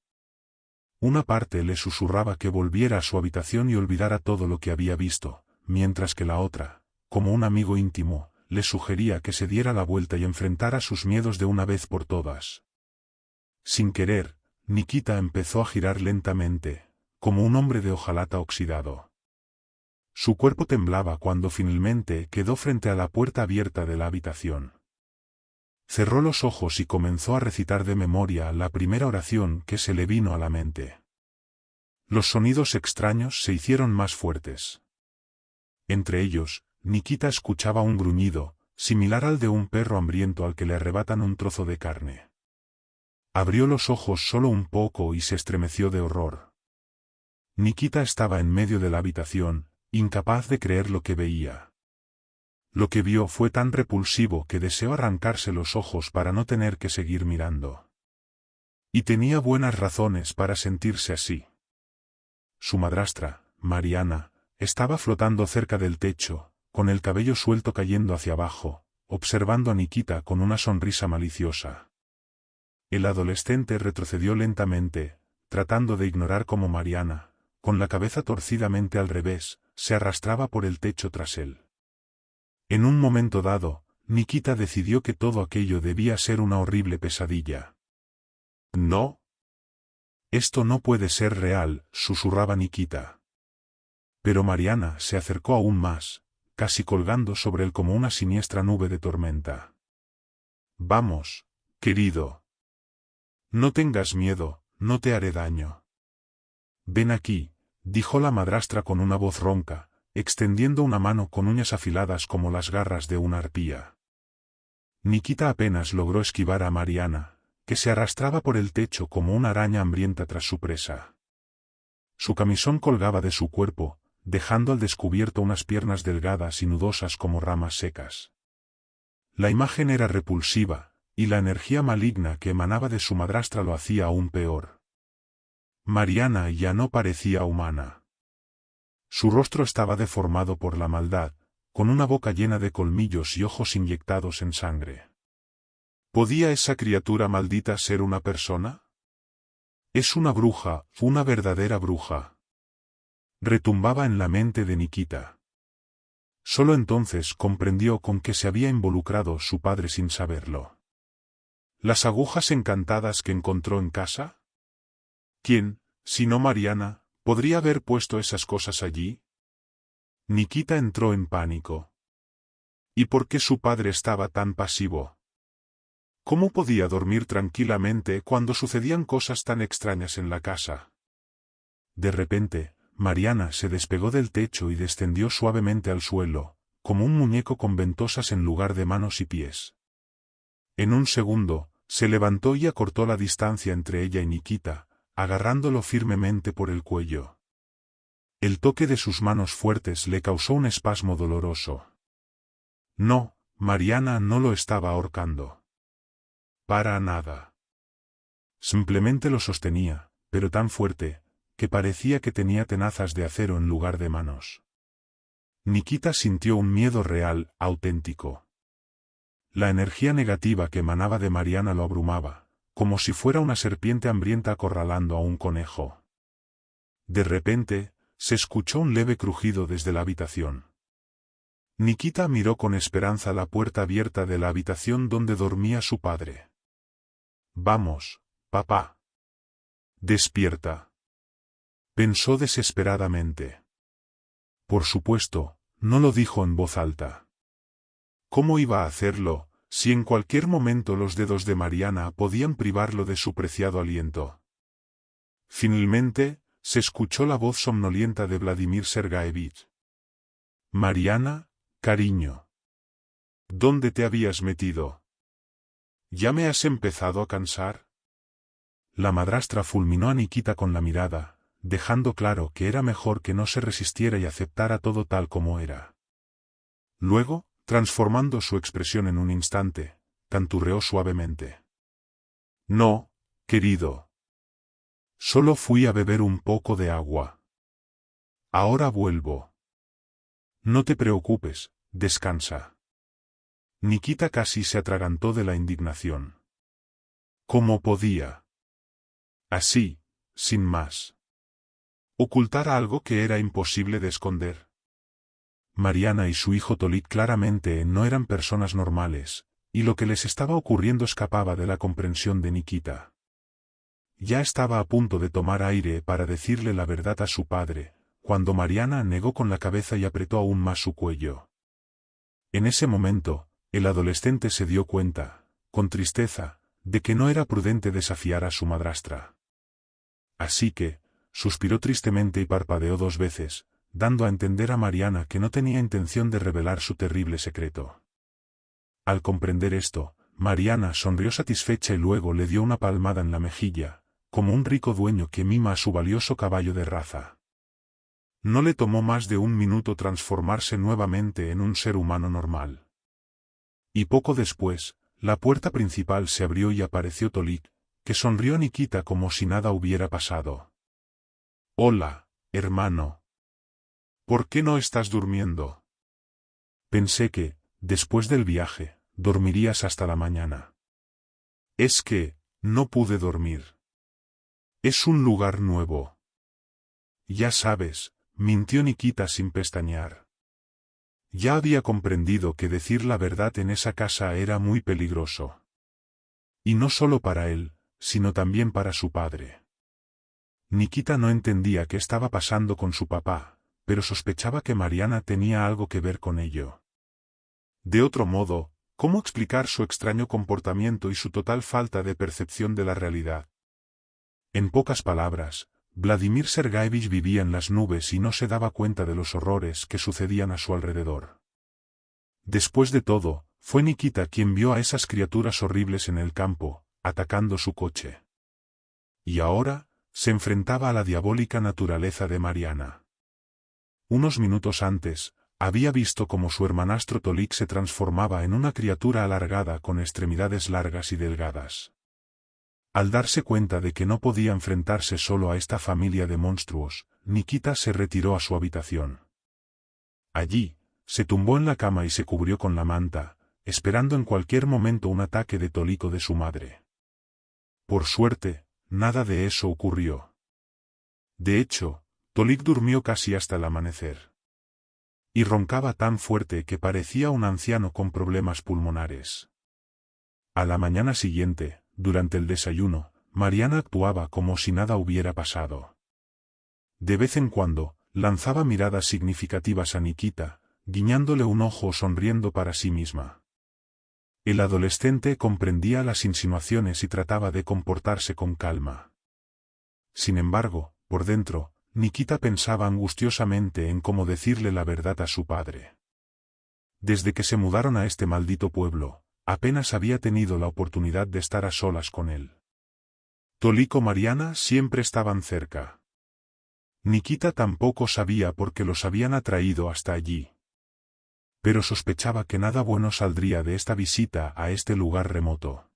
Una parte le susurraba que volviera a su habitación y olvidara todo lo que había visto, mientras que la otra, como un amigo íntimo, le sugería que se diera la vuelta y enfrentara sus miedos de una vez por todas. Sin querer, Nikita empezó a girar lentamente, como un hombre de hojalata oxidado. Su cuerpo temblaba cuando finalmente quedó frente a la puerta abierta de la habitación. Cerró los ojos y comenzó a recitar de memoria la primera oración que se le vino a la mente. Los sonidos extraños se hicieron más fuertes. Entre ellos, Nikita escuchaba un gruñido, similar al de un perro hambriento al que le arrebatan un trozo de carne. Abrió los ojos solo un poco y se estremeció de horror. Nikita estaba en medio de la habitación, incapaz de creer lo que veía. Lo que vio fue tan repulsivo que deseó arrancarse los ojos para no tener que seguir mirando. Y tenía buenas razones para sentirse así. Su madrastra, Mariana, estaba flotando cerca del techo, con el cabello suelto cayendo hacia abajo, observando a Nikita con una sonrisa maliciosa. El adolescente retrocedió lentamente, tratando de ignorar cómo Mariana, con la cabeza torcidamente al revés, se arrastraba por el techo tras él. En un momento dado, Nikita decidió que todo aquello debía ser una horrible pesadilla. «No. Esto no puede ser real», susurraba Nikita. Pero Mariana se acercó aún más, casi colgando sobre él como una siniestra nube de tormenta. «Vamos, querido. No tengas miedo, no te haré daño». «Ven aquí», dijo la madrastra con una voz ronca, extendiendo una mano con uñas afiladas como las garras de una arpía. Nikita apenas logró esquivar a Mariana, que se arrastraba por el techo como una araña hambrienta tras su presa. Su camisón colgaba de su cuerpo, dejando al descubierto unas piernas delgadas y nudosas como ramas secas. La imagen era repulsiva, y la energía maligna que emanaba de su madrastra lo hacía aún peor. Mariana ya no parecía humana. Su rostro estaba deformado por la maldad, con una boca llena de colmillos y ojos inyectados en sangre. ¿Podía esa criatura maldita ser una persona? Es una bruja, una verdadera bruja. Retumbaba en la mente de Nikita. Solo entonces comprendió con qué se había involucrado su padre sin saberlo. ¿Las agujas encantadas que encontró en casa? ¿Quién, si no Mariana, podría haber puesto esas cosas allí? Nikita entró en pánico. ¿Y por qué su padre estaba tan pasivo? ¿Cómo podía dormir tranquilamente cuando sucedían cosas tan extrañas en la casa? De repente, Mariana se despegó del techo y descendió suavemente al suelo, como un muñeco con ventosas en lugar de manos y pies. En un segundo, se levantó y acortó la distancia entre ella y Nikita, agarrándolo firmemente por el cuello. El toque de sus manos fuertes le causó un espasmo doloroso. No, Mariana no lo estaba ahorcando. Para nada. Simplemente lo sostenía, pero tan fuerte, que parecía que tenía tenazas de acero en lugar de manos. Nikita sintió un miedo real, auténtico. La energía negativa que emanaba de Mariana lo abrumaba, como si fuera una serpiente hambrienta acorralando a un conejo. De repente, se escuchó un leve crujido desde la habitación. Nikita miró con esperanza la puerta abierta de la habitación donde dormía su padre. «Vamos, papá. Despierta», pensó desesperadamente. Por supuesto, no lo dijo en voz alta. ¿Cómo iba a hacerlo, si en cualquier momento los dedos de Mariana podían privarlo de su preciado aliento? Finalmente, se escuchó la voz somnolienta de Vladimir Sergaevich. «Mariana, cariño. ¿Dónde te habías metido? ¿Ya me has empezado a cansar?» La madrastra fulminó a Nikita con la mirada, dejando claro que era mejor que no se resistiera y aceptara todo tal como era. Luego, transformando su expresión en un instante, canturreó suavemente. «No, querido. Solo fui a beber un poco de agua». Ahora vuelvo. No te preocupes, descansa. Nikita casi se atragantó de la indignación. ¿Cómo podía? Así, sin más. Ocultar algo que era imposible de esconder. Mariana y su hijo Tolik claramente no eran personas normales, y lo que les estaba ocurriendo escapaba de la comprensión de Nikita. Ya estaba a punto de tomar aire para decirle la verdad a su padre, cuando Mariana negó con la cabeza y apretó aún más su cuello. En ese momento, el adolescente se dio cuenta, con tristeza, de que no era prudente desafiar a su madrastra. Así que, suspiró tristemente y parpadeó 2 veces, dando a entender a Mariana que no tenía intención de revelar su terrible secreto. Al comprender esto, Mariana sonrió satisfecha y luego le dio una palmada en la mejilla, como un rico dueño que mima a su valioso caballo de raza. No le tomó más de 1 minuto transformarse nuevamente en un ser humano normal. Y poco después, la puerta principal se abrió y apareció Tolik, que sonrió a Nikita como si nada hubiera pasado. «Hola, hermano. ¿Por qué no estás durmiendo? Pensé que, después del viaje, dormirías hasta la mañana». «Es que, no pude dormir. Es un lugar nuevo». «Ya sabes», mintió Nikita sin pestañear. Ya había comprendido que decir la verdad en esa casa era muy peligroso. Y no solo para él, sino también para su padre. Nikita no entendía qué estaba pasando con su papá, pero sospechaba que Mariana tenía algo que ver con ello. De otro modo, ¿cómo explicar su extraño comportamiento y su total falta de percepción de la realidad? En pocas palabras, Vladimir Sergaevich vivía en las nubes y no se daba cuenta de los horrores que sucedían a su alrededor. Después de todo, fue Nikita quien vio a esas criaturas horribles en el campo, atacando su coche. Y ahora, se enfrentaba a la diabólica naturaleza de Mariana. Unos minutos antes, había visto cómo su hermanastro Tolik se transformaba en una criatura alargada con extremidades largas y delgadas. Al darse cuenta de que no podía enfrentarse solo a esta familia de monstruos, Nikita se retiró a su habitación. Allí, se tumbó en la cama y se cubrió con la manta, esperando en cualquier momento un ataque de Tolik o de su madre. Por suerte, nada de eso ocurrió. De hecho, Tolik durmió casi hasta el amanecer. Y roncaba tan fuerte que parecía un anciano con problemas pulmonares. A la mañana siguiente, durante el desayuno, Mariana actuaba como si nada hubiera pasado. De vez en cuando, lanzaba miradas significativas a Nikita, guiñándole un ojo o sonriendo para sí misma. El adolescente comprendía las insinuaciones y trataba de comportarse con calma. Sin embargo, por dentro, Nikita pensaba angustiosamente en cómo decirle la verdad a su padre. Desde que se mudaron a este maldito pueblo, apenas había tenido la oportunidad de estar a solas con él. Tolik o Mariana siempre estaban cerca. Nikita tampoco sabía por qué los habían atraído hasta allí. Pero sospechaba que nada bueno saldría de esta visita a este lugar remoto.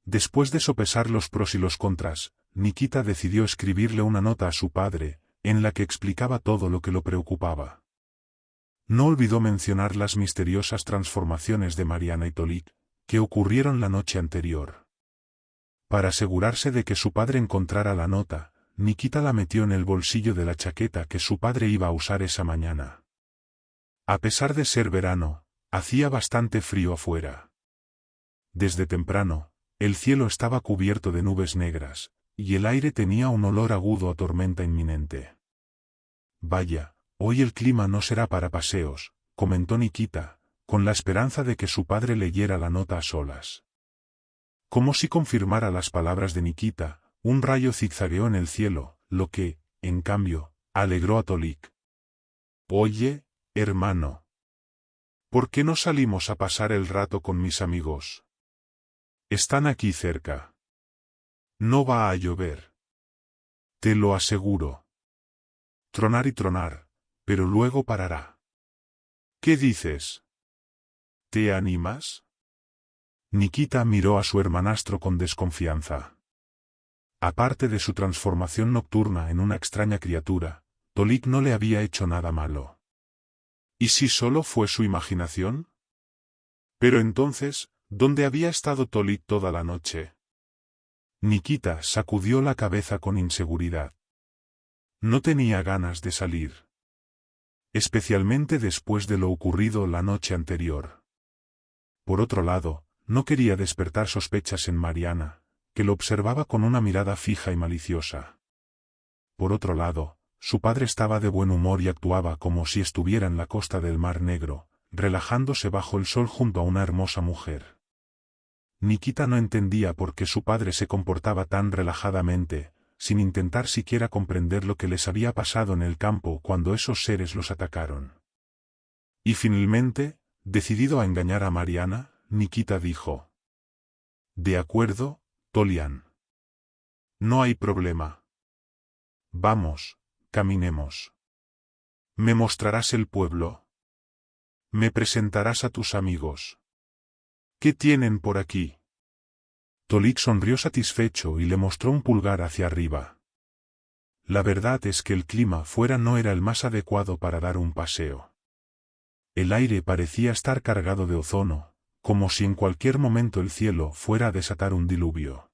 Después de sopesar los pros y los contras, Nikita decidió escribirle una nota a su padre, en la que explicaba todo lo que lo preocupaba. No olvidó mencionar las misteriosas transformaciones de Mariana y Tolik, que ocurrieron la noche anterior. Para asegurarse de que su padre encontrara la nota, Nikita la metió en el bolsillo de la chaqueta que su padre iba a usar esa mañana. A pesar de ser verano, hacía bastante frío afuera. Desde temprano, el cielo estaba cubierto de nubes negras, y el aire tenía un olor agudo a tormenta inminente. «Vaya, hoy el clima no será para paseos», comentó Nikita, con la esperanza de que su padre leyera la nota a solas. Como si confirmara las palabras de Nikita, un rayo zigzagueó en el cielo, lo que, en cambio, alegró a Tolik. «Oye, hermano. ¿Por qué no salimos a pasar el rato con mis amigos? Están aquí cerca. No va a llover. Te lo aseguro. Tronar y tronar, pero luego parará. ¿Qué dices? ¿Te animas?» Nikita miró a su hermanastro con desconfianza. Aparte de su transformación nocturna en una extraña criatura, Tolik no le había hecho nada malo. ¿Y si solo fue su imaginación? Pero entonces, ¿dónde había estado Tolik toda la noche? Nikita sacudió la cabeza con inseguridad. No tenía ganas de salir. Especialmente después de lo ocurrido la noche anterior. Por otro lado, no quería despertar sospechas en Mariana, que lo observaba con una mirada fija y maliciosa. Por otro lado, su padre estaba de buen humor y actuaba como si estuviera en la costa del Mar Negro, relajándose bajo el sol junto a una hermosa mujer. Nikita no entendía por qué su padre se comportaba tan relajadamente, sin intentar siquiera comprender lo que les había pasado en el campo cuando esos seres los atacaron. Y finalmente, decidido a engañar a Mariana, Nikita dijo: «De acuerdo, Tolian. No hay problema. Vamos, caminemos. ¿Me mostrarás el pueblo? ¿Me presentarás a tus amigos? ¿Qué tienen por aquí?» Tolik sonrió satisfecho y le mostró un pulgar hacia arriba. La verdad es que el clima fuera no era el más adecuado para dar un paseo. El aire parecía estar cargado de ozono, como si en cualquier momento el cielo fuera a desatar un diluvio.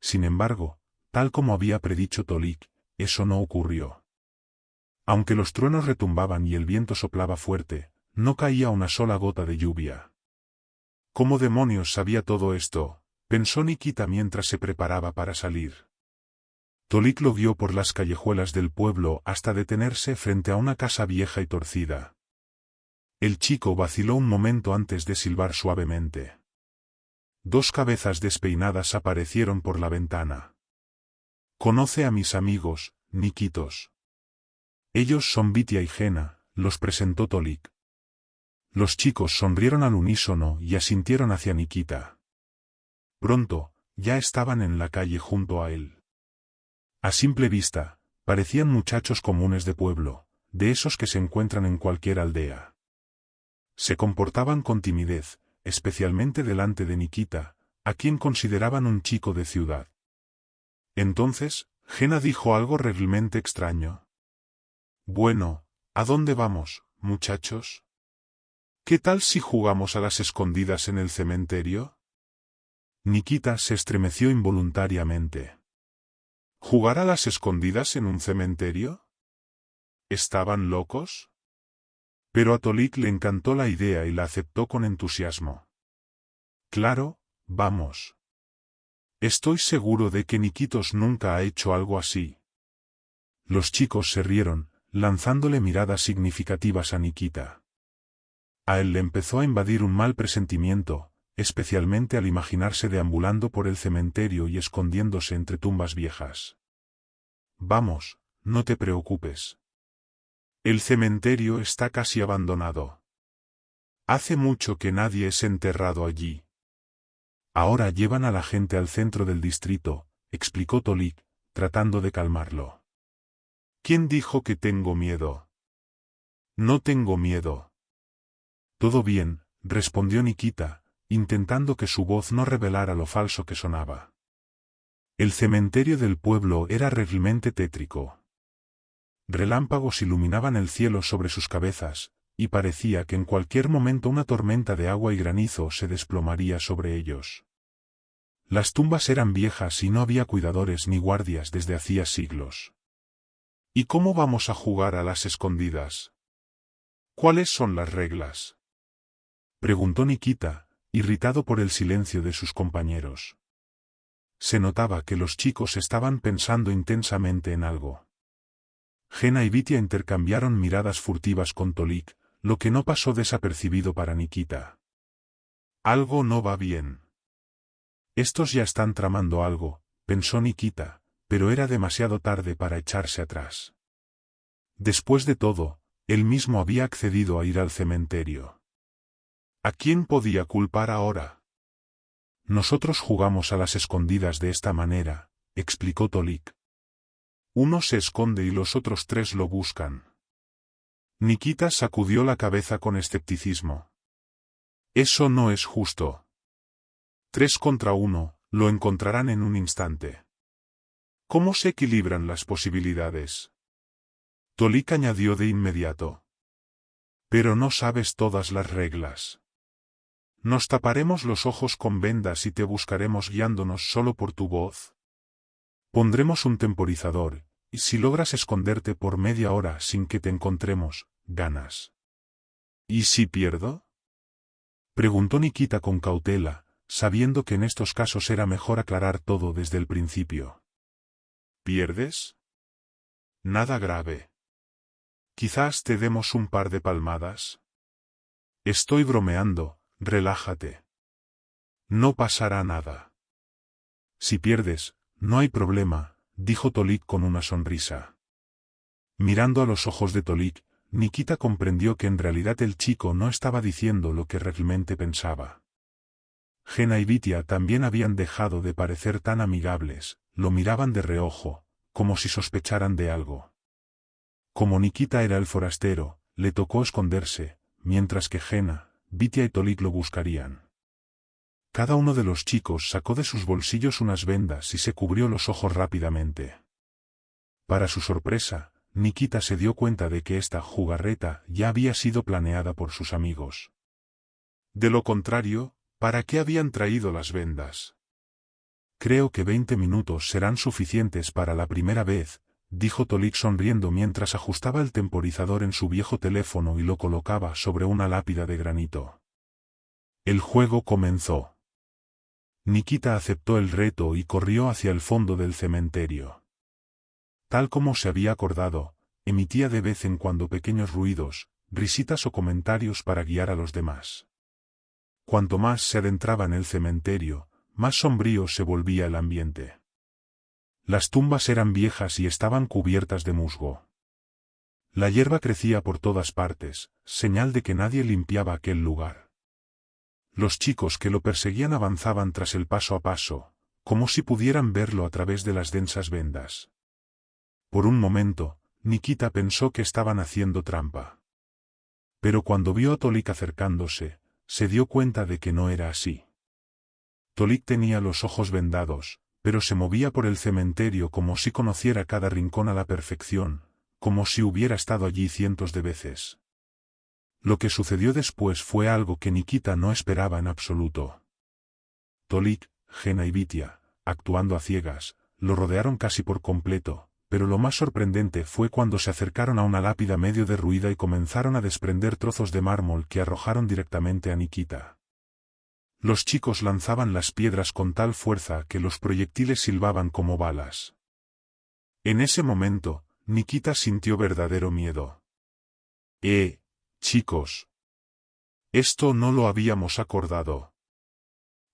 Sin embargo, tal como había predicho Tolik, eso no ocurrió. Aunque los truenos retumbaban y el viento soplaba fuerte, no caía una sola gota de lluvia. ¿Cómo demonios sabía todo esto?, pensó Nikita mientras se preparaba para salir. Tolik lo guió por las callejuelas del pueblo hasta detenerse frente a una casa vieja y torcida. El chico vaciló un momento antes de silbar suavemente. Dos cabezas despeinadas aparecieron por la ventana. «Conoce a mis amigos, Nikitos. Ellos son Vitya y Gena», los presentó Tolik. Los chicos sonrieron al unísono y asintieron hacia Nikita. Pronto, ya estaban en la calle junto a él. A simple vista, parecían muchachos comunes de pueblo, de esos que se encuentran en cualquier aldea. Se comportaban con timidez, especialmente delante de Nikita, a quien consideraban un chico de ciudad. Entonces, Gena dijo algo realmente extraño. «Bueno, ¿a dónde vamos, muchachos? ¿Qué tal si jugamos a las escondidas en el cementerio?» Nikita se estremeció involuntariamente. ¿Jugar a las escondidas en un cementerio? ¿Estaban locos? Pero a Tolik le encantó la idea y la aceptó con entusiasmo. «Claro, vamos. Estoy seguro de que Nikitos nunca ha hecho algo así». Los chicos se rieron, lanzándole miradas significativas a Nikita. A él le empezó a invadir un mal presentimiento, especialmente al imaginarse deambulando por el cementerio y escondiéndose entre tumbas viejas. «Vamos, no te preocupes. El cementerio está casi abandonado. Hace mucho que nadie es enterrado allí. Ahora llevan a la gente al centro del distrito», explicó Tolik, tratando de calmarlo. «¿Quién dijo que tengo miedo? No tengo miedo». «Todo bien», respondió Nikita, intentando que su voz no revelara lo falso que sonaba. El cementerio del pueblo era realmente tétrico. Relámpagos iluminaban el cielo sobre sus cabezas, y parecía que en cualquier momento una tormenta de agua y granizo se desplomaría sobre ellos. Las tumbas eran viejas y no había cuidadores ni guardias desde hacía siglos. «¿Y cómo vamos a jugar a las escondidas? ¿Cuáles son las reglas?», preguntó Nikita, irritado por el silencio de sus compañeros. Se notaba que los chicos estaban pensando intensamente en algo. Gena y Vitya intercambiaron miradas furtivas con Tolik, lo que no pasó desapercibido para Nikita. «Algo no va bien. Estos ya están tramando algo», pensó Nikita, pero era demasiado tarde para echarse atrás. Después de todo, él mismo había accedido a ir al cementerio. ¿A quién podía culpar ahora? «Nosotros jugamos a las escondidas de esta manera», explicó Tolik. «Uno se esconde y los otros tres lo buscan». Nikita sacudió la cabeza con escepticismo. «Eso no es justo. 3 contra 1, lo encontrarán en un instante. ¿Cómo se equilibran las posibilidades?». Tolik añadió de inmediato. Pero no sabes todas las reglas. Nos taparemos los ojos con vendas y te buscaremos guiándonos solo por tu voz. Pondremos un temporizador, y si logras esconderte por media hora sin que te encontremos, ganas. ¿Y si pierdo? Preguntó Nikita con cautela, sabiendo que en estos casos era mejor aclarar todo desde el principio. ¿Pierdes? Nada grave. Quizás te demos un par de palmadas. Estoy bromeando, relájate. No pasará nada. Si pierdes, no hay problema, dijo Tolik con una sonrisa. Mirando a los ojos de Tolik, Nikita comprendió que en realidad el chico no estaba diciendo lo que realmente pensaba. Gena y Vitia también habían dejado de parecer tan amigables, lo miraban de reojo, como si sospecharan de algo. Como Nikita era el forastero, le tocó esconderse, mientras que Gena, Vitia y Tolik lo buscarían. Cada uno de los chicos sacó de sus bolsillos unas vendas y se cubrió los ojos rápidamente. Para su sorpresa, Nikita se dio cuenta de que esta jugarreta ya había sido planeada por sus amigos. De lo contrario, ¿para qué habían traído las vendas? Creo que 20 minutos serán suficientes para la primera vez, dijo Tolik sonriendo mientras ajustaba el temporizador en su viejo teléfono y lo colocaba sobre una lápida de granito. El juego comenzó. Nikita aceptó el reto y corrió hacia el fondo del cementerio. Tal como se había acordado, emitía de vez en cuando pequeños ruidos, risitas o comentarios para guiar a los demás. Cuanto más se adentraba en el cementerio, más sombrío se volvía el ambiente. Las tumbas eran viejas y estaban cubiertas de musgo. La hierba crecía por todas partes, señal de que nadie limpiaba aquel lugar. Los chicos que lo perseguían avanzaban tras él paso a paso, como si pudieran verlo a través de las densas vendas. Por un momento, Nikita pensó que estaban haciendo trampa. Pero cuando vio a Tolik acercándose, se dio cuenta de que no era así. Tolik tenía los ojos vendados, pero se movía por el cementerio como si conociera cada rincón a la perfección, como si hubiera estado allí cientos de veces. Lo que sucedió después fue algo que Nikita no esperaba en absoluto. Tolik, Gena y Vitia, actuando a ciegas, lo rodearon casi por completo, pero lo más sorprendente fue cuando se acercaron a una lápida medio derruida y comenzaron a desprender trozos de mármol que arrojaron directamente a Nikita. Los chicos lanzaban las piedras con tal fuerza que los proyectiles silbaban como balas. En ese momento, Nikita sintió verdadero miedo. Chicos. Esto no lo habíamos acordado.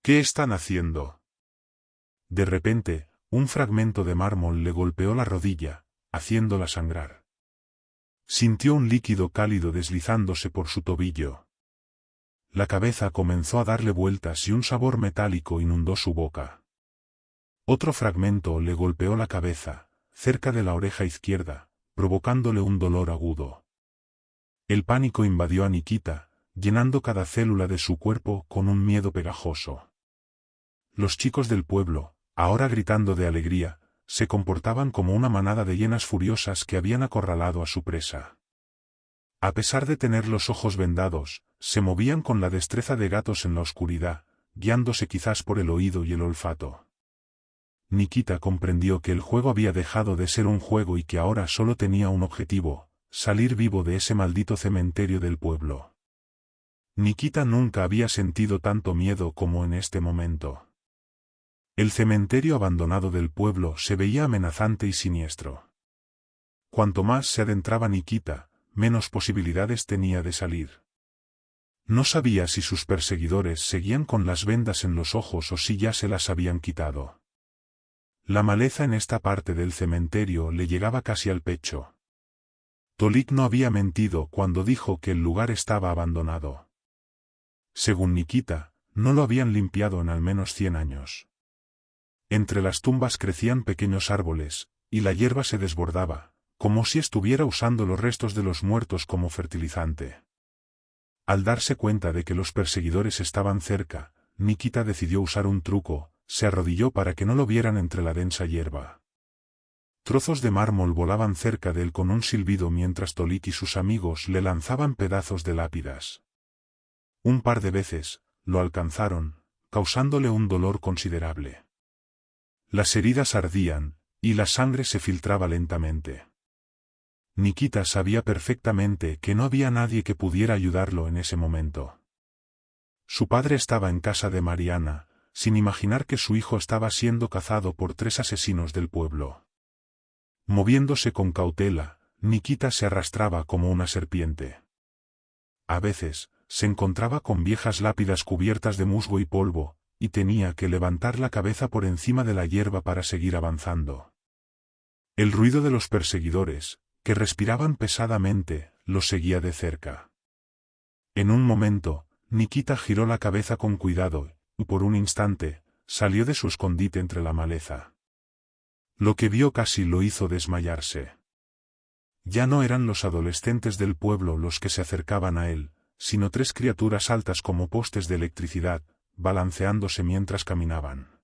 ¿Qué están haciendo? De repente, un fragmento de mármol le golpeó la rodilla, haciéndola sangrar. Sintió un líquido cálido deslizándose por su tobillo. La cabeza comenzó a darle vueltas y un sabor metálico inundó su boca. Otro fragmento le golpeó la cabeza, cerca de la oreja izquierda, provocándole un dolor agudo. El pánico invadió a Nikita, llenando cada célula de su cuerpo con un miedo pegajoso. Los chicos del pueblo, ahora gritando de alegría, se comportaban como una manada de hienas furiosas que habían acorralado a su presa. A pesar de tener los ojos vendados, se movían con la destreza de gatos en la oscuridad, guiándose quizás por el oído y el olfato. Nikita comprendió que el juego había dejado de ser un juego y que ahora solo tenía un objetivo: salir vivo de ese maldito cementerio del pueblo. Nikita nunca había sentido tanto miedo como en este momento. El cementerio abandonado del pueblo se veía amenazante y siniestro. Cuanto más se adentraba Nikita, menos posibilidades tenía de salir. No sabía si sus perseguidores seguían con las vendas en los ojos o si ya se las habían quitado. La maleza en esta parte del cementerio le llegaba casi al pecho. Tolik no había mentido cuando dijo que el lugar estaba abandonado. Según Nikita, no lo habían limpiado en al menos 100 años. Entre las tumbas crecían pequeños árboles, y la hierba se desbordaba, como si estuviera usando los restos de los muertos como fertilizante. Al darse cuenta de que los perseguidores estaban cerca, Nikita decidió usar un truco: se arrodilló para que no lo vieran entre la densa hierba. Trozos de mármol volaban cerca de él con un silbido mientras Tolik y sus amigos le lanzaban pedazos de lápidas. Un par de veces, lo alcanzaron, causándole un dolor considerable. Las heridas ardían, y la sangre se filtraba lentamente. Nikita sabía perfectamente que no había nadie que pudiera ayudarlo en ese momento. Su padre estaba en casa de Mariana, sin imaginar que su hijo estaba siendo cazado por 3 asesinos del pueblo. Moviéndose con cautela, Nikita se arrastraba como una serpiente. A veces, se encontraba con viejas lápidas cubiertas de musgo y polvo, y tenía que levantar la cabeza por encima de la hierba para seguir avanzando. El ruido de los perseguidores, que respiraban pesadamente, lo seguía de cerca. En un momento, Nikita giró la cabeza con cuidado, y por un instante, salió de su escondite entre la maleza. Lo que vio casi lo hizo desmayarse. Ya no eran los adolescentes del pueblo los que se acercaban a él, sino 3 criaturas altas como postes de electricidad, balanceándose mientras caminaban.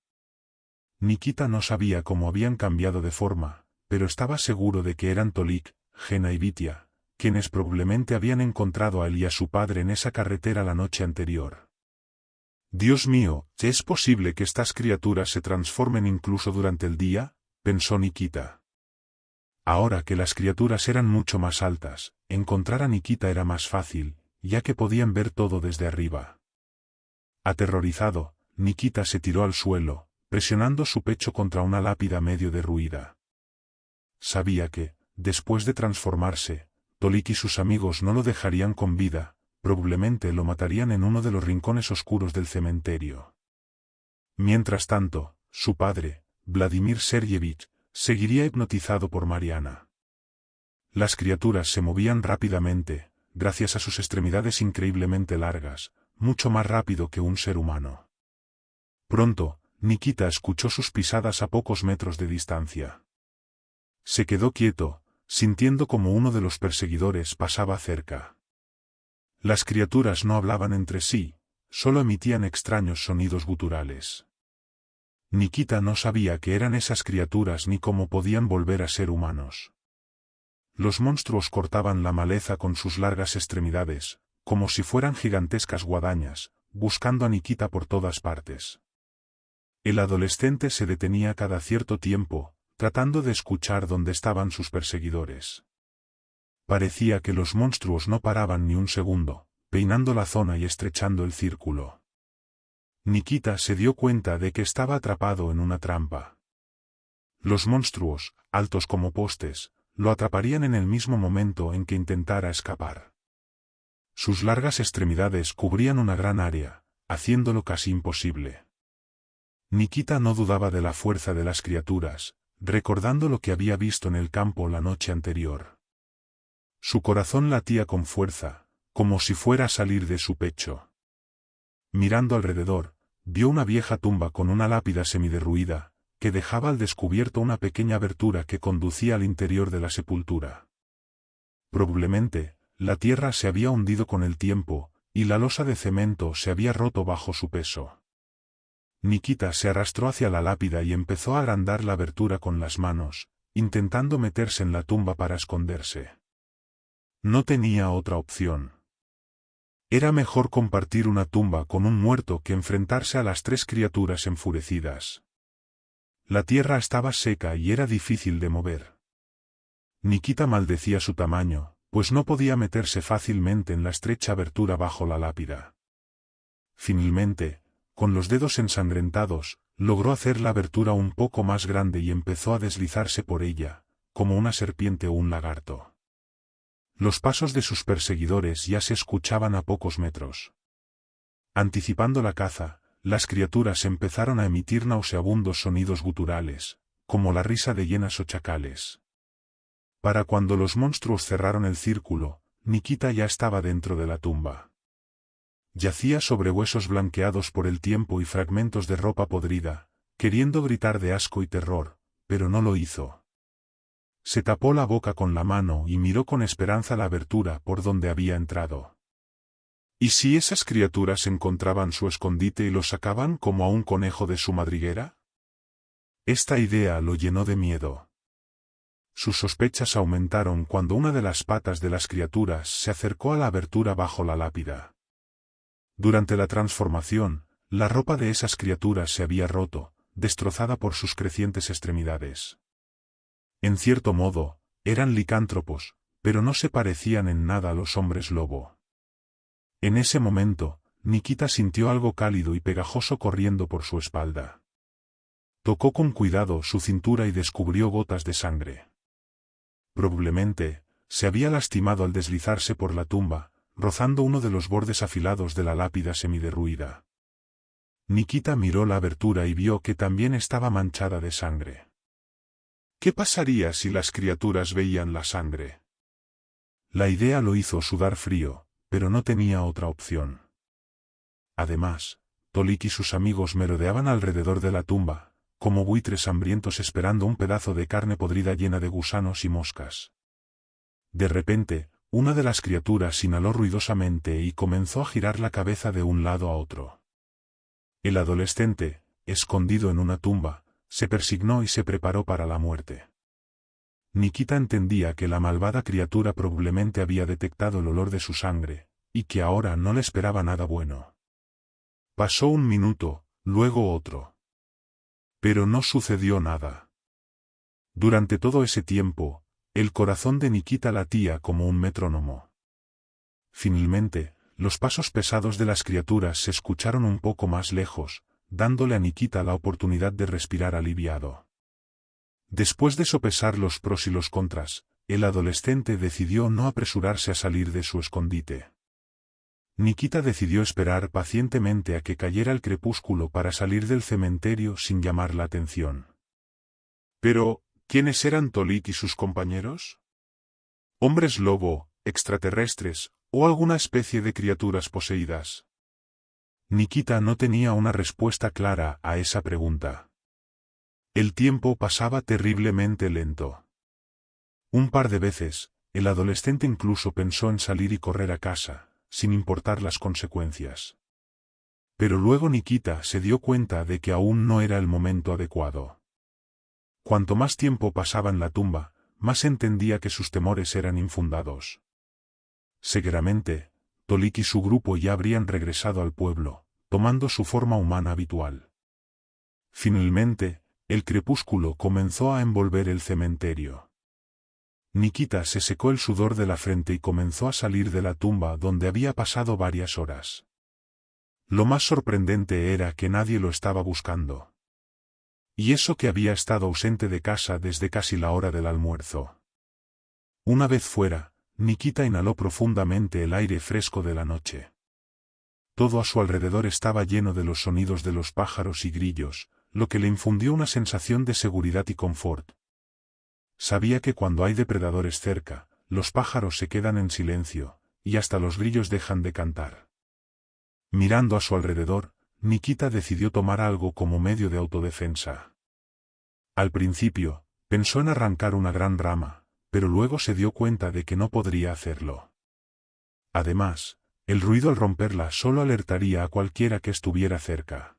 Nikita no sabía cómo habían cambiado de forma, pero estaba seguro de que eran Tolik, Gena y Vitya, quienes probablemente habían encontrado a él y a su padre en esa carretera la noche anterior. Dios mío, ¿es posible que estas criaturas se transformen incluso durante el día?, pensó Nikita. Ahora que las criaturas eran mucho más altas, encontrar a Nikita era más fácil, ya que podían ver todo desde arriba. Aterrorizado, Nikita se tiró al suelo, presionando su pecho contra una lápida medio derruida. Sabía que, después de transformarse, Tolik y sus amigos no lo dejarían con vida, probablemente lo matarían en uno de los rincones oscuros del cementerio. Mientras tanto, su padre, Vladimir Sergeyevich, seguiría hipnotizado por Mariana. Las criaturas se movían rápidamente, gracias a sus extremidades increíblemente largas, mucho más rápido que un ser humano. Pronto, Nikita escuchó sus pisadas a pocos metros de distancia. Se quedó quieto, sintiendo como uno de los perseguidores pasaba cerca. Las criaturas no hablaban entre sí, solo emitían extraños sonidos guturales. Nikita no sabía qué eran esas criaturas ni cómo podían volver a ser humanos. Los monstruos cortaban la maleza con sus largas extremidades, como si fueran gigantescas guadañas, buscando a Nikita por todas partes. El adolescente se detenía cada cierto tiempo, tratando de escuchar dónde estaban sus perseguidores. Parecía que los monstruos no paraban ni un segundo, peinando la zona y estrechando el círculo. Nikita se dio cuenta de que estaba atrapado en una trampa. Los monstruos, altos como postes, lo atraparían en el mismo momento en que intentara escapar. Sus largas extremidades cubrían una gran área, haciéndolo casi imposible. Nikita no dudaba de la fuerza de las criaturas, recordando lo que había visto en el campo la noche anterior. Su corazón latía con fuerza, como si fuera a salir de su pecho. Mirando alrededor, vio una vieja tumba con una lápida semiderruida, que dejaba al descubierto una pequeña abertura que conducía al interior de la sepultura. Probablemente, la tierra se había hundido con el tiempo, y la losa de cemento se había roto bajo su peso. Nikita se arrastró hacia la lápida y empezó a agrandar la abertura con las manos, intentando meterse en la tumba para esconderse. No tenía otra opción. Era mejor compartir una tumba con un muerto que enfrentarse a las 3 criaturas enfurecidas. La tierra estaba seca y era difícil de mover. Nikita maldecía su tamaño, pues no podía meterse fácilmente en la estrecha abertura bajo la lápida. Finalmente, con los dedos ensangrentados, logró hacer la abertura un poco más grande y empezó a deslizarse por ella, como una serpiente o un lagarto. Los pasos de sus perseguidores ya se escuchaban a pocos metros. Anticipando la caza, las criaturas empezaron a emitir nauseabundos sonidos guturales, como la risa de hienas o chacales. Para cuando los monstruos cerraron el círculo, Nikita ya estaba dentro de la tumba. Yacía sobre huesos blanqueados por el tiempo y fragmentos de ropa podrida, queriendo gritar de asco y terror, pero no lo hizo. Se tapó la boca con la mano y miró con esperanza la abertura por donde había entrado. ¿Y si esas criaturas encontraban su escondite y lo sacaban como a un conejo de su madriguera? Esta idea lo llenó de miedo. Sus sospechas aumentaron cuando una de las patas de las criaturas se acercó a la abertura bajo la lápida. Durante la transformación, la ropa de esas criaturas se había roto, destrozada por sus crecientes extremidades. En cierto modo, eran licántropos, pero no se parecían en nada a los hombres lobo. En ese momento, Nikita sintió algo cálido y pegajoso corriendo por su espalda. Tocó con cuidado su cintura y descubrió gotas de sangre. Probablemente, se había lastimado al deslizarse por la tumba, rozando uno de los bordes afilados de la lápida semiderruida. Nikita miró la abertura y vio que también estaba manchada de sangre. ¿Qué pasaría si las criaturas veían la sangre? La idea lo hizo sudar frío, pero no tenía otra opción. Además, Tolik y sus amigos merodeaban alrededor de la tumba, como buitres hambrientos esperando un pedazo de carne podrida llena de gusanos y moscas. De repente, una de las criaturas inhaló ruidosamente y comenzó a girar la cabeza de un lado a otro. El adolescente, escondido en una tumba, se persignó y se preparó para la muerte. Nikita entendía que la malvada criatura probablemente había detectado el olor de su sangre, y que ahora no le esperaba nada bueno. Pasó un minuto, luego otro. Pero no sucedió nada. Durante todo ese tiempo, el corazón de Nikita latía como un metrónomo. Finalmente, los pasos pesados de las criaturas se escucharon un poco más lejos, dándole a Nikita la oportunidad de respirar aliviado. Después de sopesar los pros y los contras, el adolescente decidió no apresurarse a salir de su escondite. Nikita decidió esperar pacientemente a que cayera el crepúsculo para salir del cementerio sin llamar la atención. Pero, ¿quiénes eran Tolik y sus compañeros? ¿Hombres lobo, extraterrestres, o alguna especie de criaturas poseídas? Nikita no tenía una respuesta clara a esa pregunta. El tiempo pasaba terriblemente lento. Un par de veces, el adolescente incluso pensó en salir y correr a casa, sin importar las consecuencias. Pero luego Nikita se dio cuenta de que aún no era el momento adecuado. Cuanto más tiempo pasaba en la tumba, más entendía que sus temores eran infundados. Seguramente, Tolik y su grupo ya habrían regresado al pueblo, tomando su forma humana habitual. Finalmente, el crepúsculo comenzó a envolver el cementerio. Nikita se secó el sudor de la frente y comenzó a salir de la tumba donde había pasado varias horas. Lo más sorprendente era que nadie lo estaba buscando. Y eso que había estado ausente de casa desde casi la hora del almuerzo. Una vez fuera, Nikita inhaló profundamente el aire fresco de la noche. Todo a su alrededor estaba lleno de los sonidos de los pájaros y grillos, lo que le infundió una sensación de seguridad y confort. Sabía que cuando hay depredadores cerca, los pájaros se quedan en silencio, y hasta los grillos dejan de cantar. Mirando a su alrededor, Nikita decidió tomar algo como medio de autodefensa. Al principio, pensó en arrancar una gran rama, pero luego se dio cuenta de que no podría hacerlo. Además, el ruido al romperla solo alertaría a cualquiera que estuviera cerca.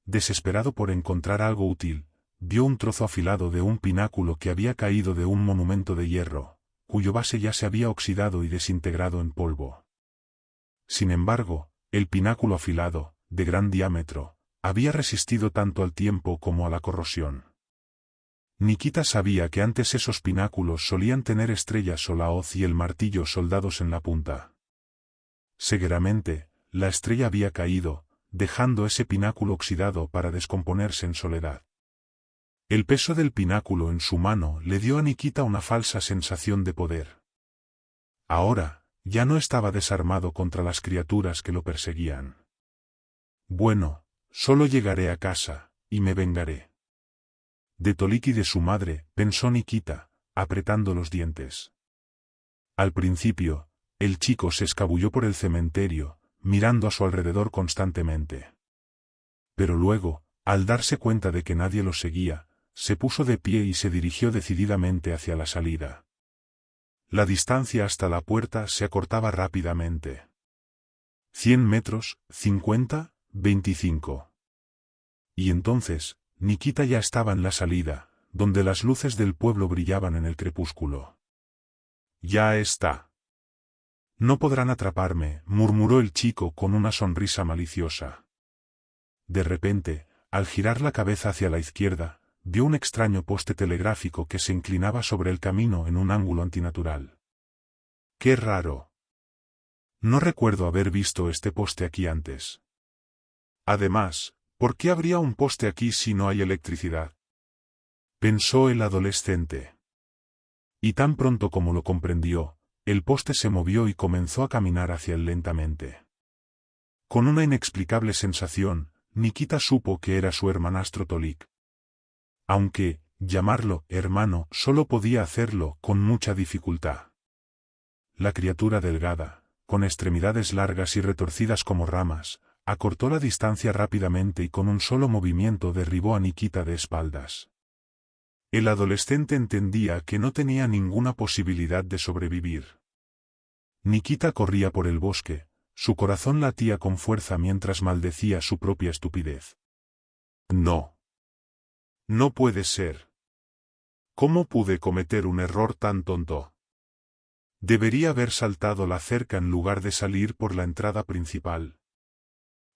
Desesperado por encontrar algo útil, vio un trozo afilado de un pináculo que había caído de un monumento de hierro, cuyo base ya se había oxidado y desintegrado en polvo. Sin embargo, el pináculo afilado, de gran diámetro, había resistido tanto al tiempo como a la corrosión. Nikita sabía que antes esos pináculos solían tener estrellas o la hoz y el martillo soldados en la punta. Seguramente, la estrella había caído, dejando ese pináculo oxidado para descomponerse en soledad. El peso del pináculo en su mano le dio a Nikita una falsa sensación de poder. Ahora, ya no estaba desarmado contra las criaturas que lo perseguían. Bueno, solo llegaré a casa, y me vengaré. De Tolik y de su madre, pensó Nikita, apretando los dientes. Al principio, el chico se escabulló por el cementerio, mirando a su alrededor constantemente. Pero luego, al darse cuenta de que nadie lo seguía, se puso de pie y se dirigió decididamente hacia la salida. La distancia hasta la puerta se acortaba rápidamente. 100 metros, 50, 25. Y entonces, Nikita ya estaba en la salida, donde las luces del pueblo brillaban en el crepúsculo. Ya está. No podrán atraparme, murmuró el chico con una sonrisa maliciosa. De repente, al girar la cabeza hacia la izquierda, vio un extraño poste telegráfico que se inclinaba sobre el camino en un ángulo antinatural. ¡Qué raro! No recuerdo haber visto este poste aquí antes. Además, ¿por qué habría un poste aquí si no hay electricidad?, pensó el adolescente. Y tan pronto como lo comprendió, el poste se movió y comenzó a caminar hacia él lentamente. Con una inexplicable sensación, Nikita supo que era su hermanastro Tolik. Aunque, llamarlo hermano, solo podía hacerlo con mucha dificultad. La criatura delgada, con extremidades largas y retorcidas como ramas, acortó la distancia rápidamente y con un solo movimiento derribó a Nikita de espaldas. El adolescente entendía que no tenía ninguna posibilidad de sobrevivir. Nikita corría por el bosque, su corazón latía con fuerza mientras maldecía su propia estupidez. No. No puede ser. ¿Cómo pude cometer un error tan tonto? Debería haber saltado la cerca en lugar de salir por la entrada principal.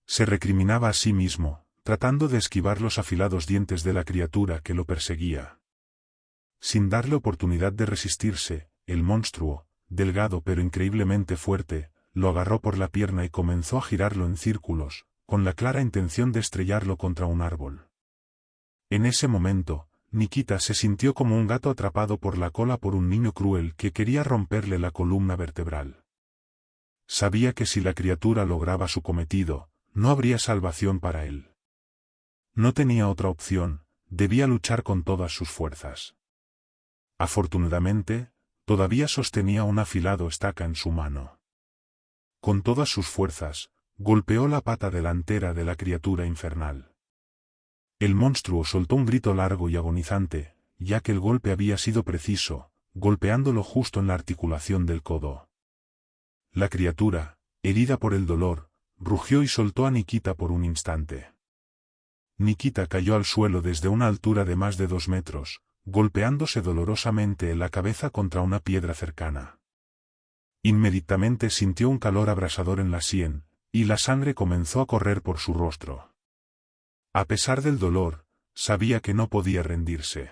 Se recriminaba a sí mismo, tratando de esquivar los afilados dientes de la criatura que lo perseguía. Sin darle oportunidad de resistirse, el monstruo, delgado pero increíblemente fuerte, lo agarró por la pierna y comenzó a girarlo en círculos, con la clara intención de estrellarlo contra un árbol. En ese momento, Nikita se sintió como un gato atrapado por la cola por un niño cruel que quería romperle la columna vertebral. Sabía que si la criatura lograba su cometido, no habría salvación para él. No tenía otra opción, debía luchar con todas sus fuerzas. Afortunadamente, todavía sostenía un afilado estaca en su mano. Con todas sus fuerzas, golpeó la pata delantera de la criatura infernal. El monstruo soltó un grito largo y agonizante, ya que el golpe había sido preciso, golpeándolo justo en la articulación del codo. La criatura, herida por el dolor, rugió y soltó a Nikita por un instante. Nikita cayó al suelo desde una altura de más de 2 metros, golpeándose dolorosamente en la cabeza contra una piedra cercana. Inmediatamente sintió un calor abrasador en la sien, y la sangre comenzó a correr por su rostro. A pesar del dolor, sabía que no podía rendirse.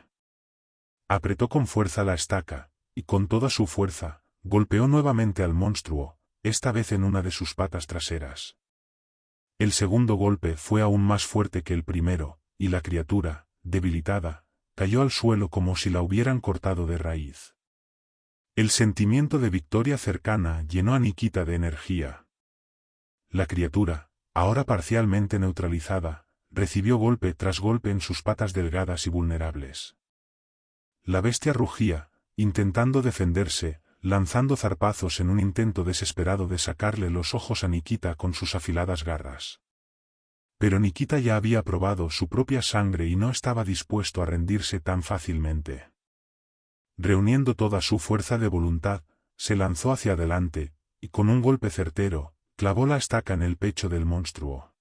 Apretó con fuerza la estaca, y con toda su fuerza, golpeó nuevamente al monstruo, esta vez en una de sus patas traseras. El segundo golpe fue aún más fuerte que el primero, y la criatura, debilitada, cayó al suelo como si la hubieran cortado de raíz. El sentimiento de victoria cercana llenó a Nikita de energía. La criatura, ahora parcialmente neutralizada, recibió golpe tras golpe en sus patas delgadas y vulnerables. La bestia rugía, intentando defenderse, lanzando zarpazos en un intento desesperado de sacarle los ojos a Nikita con sus afiladas garras. Pero Nikita ya había probado su propia sangre y no estaba dispuesto a rendirse tan fácilmente. Reuniendo toda su fuerza de voluntad, se lanzó hacia adelante, y con un golpe certero, clavó la estaca en el pecho del monstruo.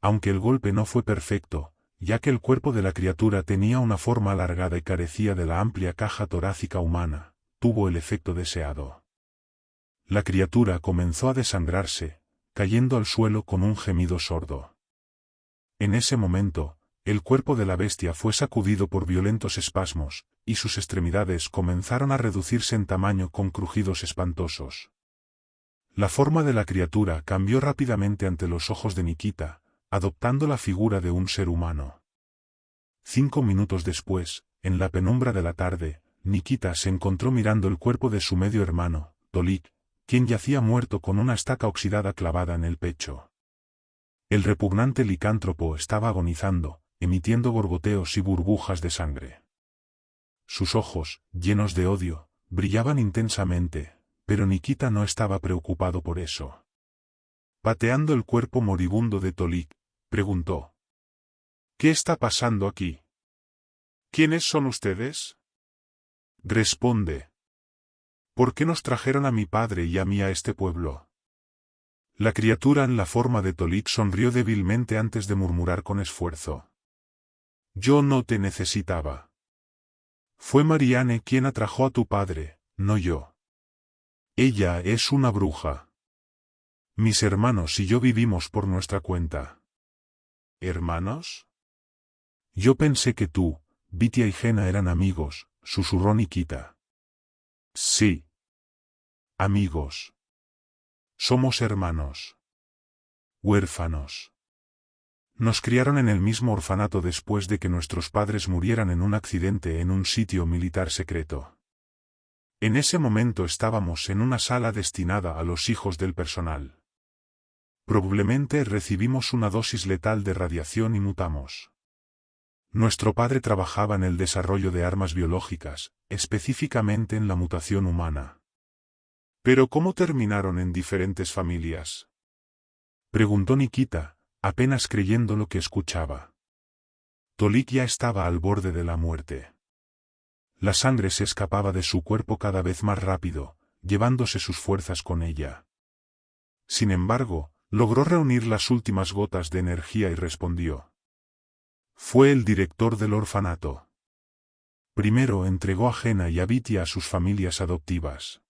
Aunque el golpe no fue perfecto, ya que el cuerpo de la criatura tenía una forma alargada y carecía de la amplia caja torácica humana, tuvo el efecto deseado. La criatura comenzó a desangrarse, cayendo al suelo con un gemido sordo. En ese momento, el cuerpo de la bestia fue sacudido por violentos espasmos, y sus extremidades comenzaron a reducirse en tamaño con crujidos espantosos. La forma de la criatura cambió rápidamente ante los ojos de Nikita, adoptando la figura de un ser humano. 5 minutos después, en la penumbra de la tarde, Nikita se encontró mirando el cuerpo de su medio hermano, Tolik, quien yacía muerto con una estaca oxidada clavada en el pecho. El repugnante licántropo estaba agonizando, emitiendo gorgoteos y burbujas de sangre. Sus ojos, llenos de odio, brillaban intensamente, pero Nikita no estaba preocupado por eso. Pateando el cuerpo moribundo de Tolik, preguntó: ¿Qué está pasando aquí? ¿Quiénes son ustedes? Responde. ¿Por qué nos trajeron a mi padre y a mí a este pueblo? La criatura en la forma de Tolik sonrió débilmente antes de murmurar con esfuerzo: Yo no te necesitaba. Fue Marianne quien atrajo a tu padre, no yo. Ella es una bruja. Mis hermanos y yo vivimos por nuestra cuenta. ¿Hermanos? Yo pensé que tú, Vitia y Jena eran amigos, susurró Nikita. Sí. Amigos. Somos hermanos. Huérfanos. Nos criaron en el mismo orfanato después de que nuestros padres murieran en un accidente en un sitio militar secreto. En ese momento estábamos en una sala destinada a los hijos del personal. Probablemente recibimos una dosis letal de radiación y mutamos. Nuestro padre trabajaba en el desarrollo de armas biológicas, específicamente en la mutación humana. ¿Pero cómo terminaron en diferentes familias? Preguntó Nikita, apenas creyendo lo que escuchaba. Tolik ya estaba al borde de la muerte. La sangre se escapaba de su cuerpo cada vez más rápido, llevándose sus fuerzas con ella. Sin embargo, logró reunir las últimas gotas de energía y respondió. Fue el director del orfanato. Primero entregó a Jena y a Vitia a sus familias adoptivas.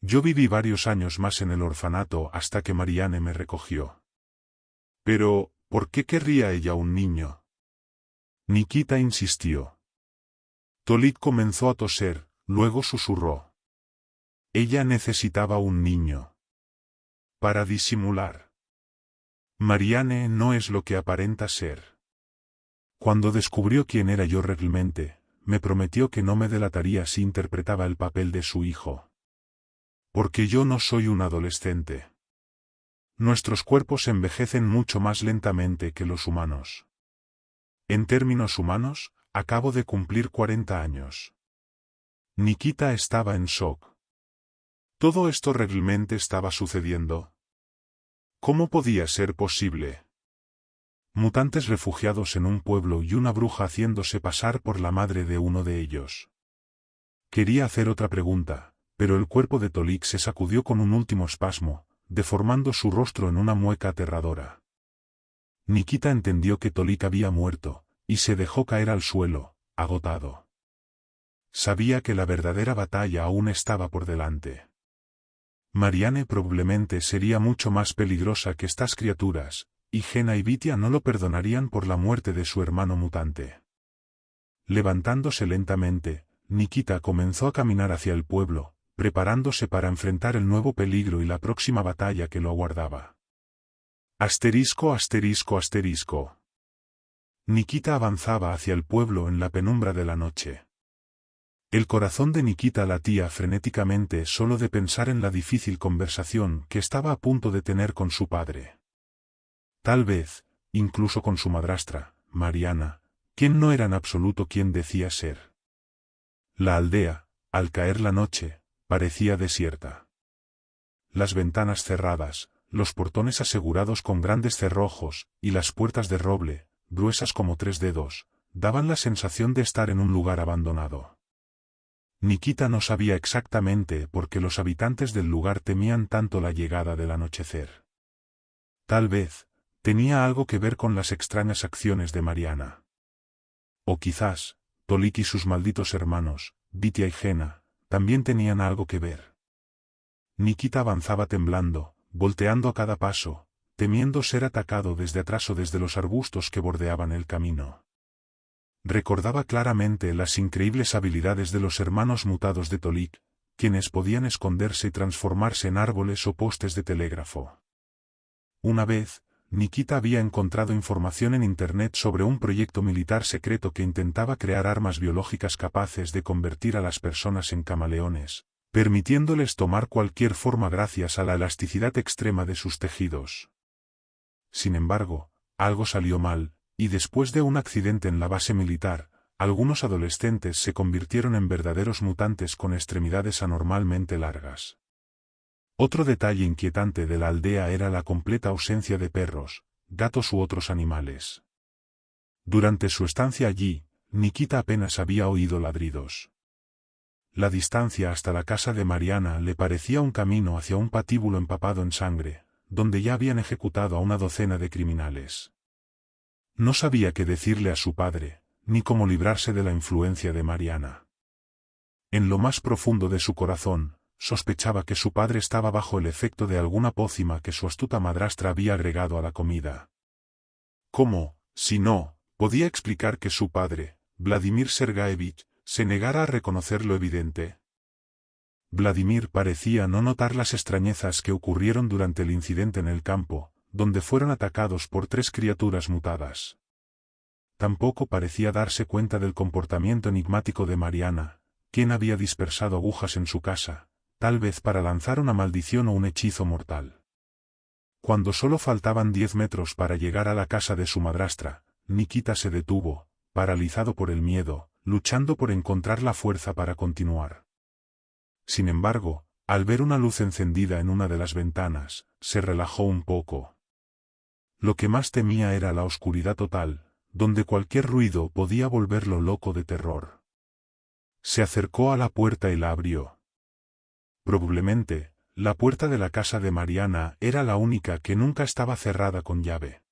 Yo viví varios años más en el orfanato hasta que Marianne me recogió. Pero, ¿por qué querría ella un niño? Nikita insistió. Tolik comenzó a toser, luego susurró. Ella necesitaba un niño. Para disimular. Marianne no es lo que aparenta ser. Cuando descubrió quién era yo realmente, me prometió que no me delataría si interpretaba el papel de su hijo. Porque yo no soy un adolescente. Nuestros cuerpos envejecen mucho más lentamente que los humanos. En términos humanos, acabo de cumplir 40 años. Nikita estaba en shock. ¿Todo esto realmente estaba sucediendo? ¿Cómo podía ser posible? Mutantes refugiados en un pueblo y una bruja haciéndose pasar por la madre de uno de ellos. Quería hacer otra pregunta, pero el cuerpo de Tolik se sacudió con un último espasmo, deformando su rostro en una mueca aterradora. Nikita entendió que Tolik había muerto, y se dejó caer al suelo, agotado. Sabía que la verdadera batalla aún estaba por delante. Marianne probablemente sería mucho más peligrosa que estas criaturas, y Jena y Vitia no lo perdonarían por la muerte de su hermano mutante. Levantándose lentamente, Nikita comenzó a caminar hacia el pueblo, preparándose para enfrentar el nuevo peligro y la próxima batalla que lo aguardaba. Asterisco, asterisco, asterisco. Nikita avanzaba hacia el pueblo en la penumbra de la noche. El corazón de Nikita latía frenéticamente solo de pensar en la difícil conversación que estaba a punto de tener con su padre. Tal vez, incluso con su madrastra, Mariana, quien no era en absoluto quien decía ser. La aldea, al caer la noche, parecía desierta. Las ventanas cerradas, los portones asegurados con grandes cerrojos, y las puertas de roble, gruesas como 3 dedos, daban la sensación de estar en un lugar abandonado. Nikita no sabía exactamente por qué los habitantes del lugar temían tanto la llegada del anochecer. Tal vez, tenía algo que ver con las extrañas acciones de Mariana. O quizás, Tolik y sus malditos hermanos, Vitia y Jena, también tenían algo que ver. Nikita avanzaba temblando, volteando a cada paso, temiendo ser atacado desde atrás o desde los arbustos que bordeaban el camino. Recordaba claramente las increíbles habilidades de los hermanos mutados de Tolik, quienes podían esconderse y transformarse en árboles o postes de telégrafo. Una vez, Nikita había encontrado información en Internet sobre un proyecto militar secreto que intentaba crear armas biológicas capaces de convertir a las personas en camaleones, permitiéndoles tomar cualquier forma gracias a la elasticidad extrema de sus tejidos. Sin embargo, algo salió mal, y después de un accidente en la base militar, algunos adolescentes se convirtieron en verdaderos mutantes con extremidades anormalmente largas. Otro detalle inquietante de la aldea era la completa ausencia de perros, gatos u otros animales. Durante su estancia allí, Nikita apenas había oído ladridos. La distancia hasta la casa de Mariana le parecía un camino hacia un patíbulo empapado en sangre, donde ya habían ejecutado a una docena de criminales. No sabía qué decirle a su padre, ni cómo librarse de la influencia de Mariana. En lo más profundo de su corazón, sospechaba que su padre estaba bajo el efecto de alguna pócima que su astuta madrastra había agregado a la comida. ¿Cómo, si no, podía explicar que su padre, Vladimir Sergaevich, se negara a reconocer lo evidente? Vladimir parecía no notar las extrañezas que ocurrieron durante el incidente en el campo, donde fueron atacados por 3 criaturas mutadas. Tampoco parecía darse cuenta del comportamiento enigmático de Mariana, quien había dispersado agujas en su casa, tal vez para lanzar una maldición o un hechizo mortal. Cuando solo faltaban 10 metros para llegar a la casa de su madrastra, Nikita se detuvo, paralizado por el miedo, luchando por encontrar la fuerza para continuar. Sin embargo, al ver una luz encendida en una de las ventanas, se relajó un poco. Lo que más temía era la oscuridad total, donde cualquier ruido podía volverlo loco de terror. Se acercó a la puerta y la abrió. Probablemente, la puerta de la casa de Mariana era la única que nunca estaba cerrada con llave.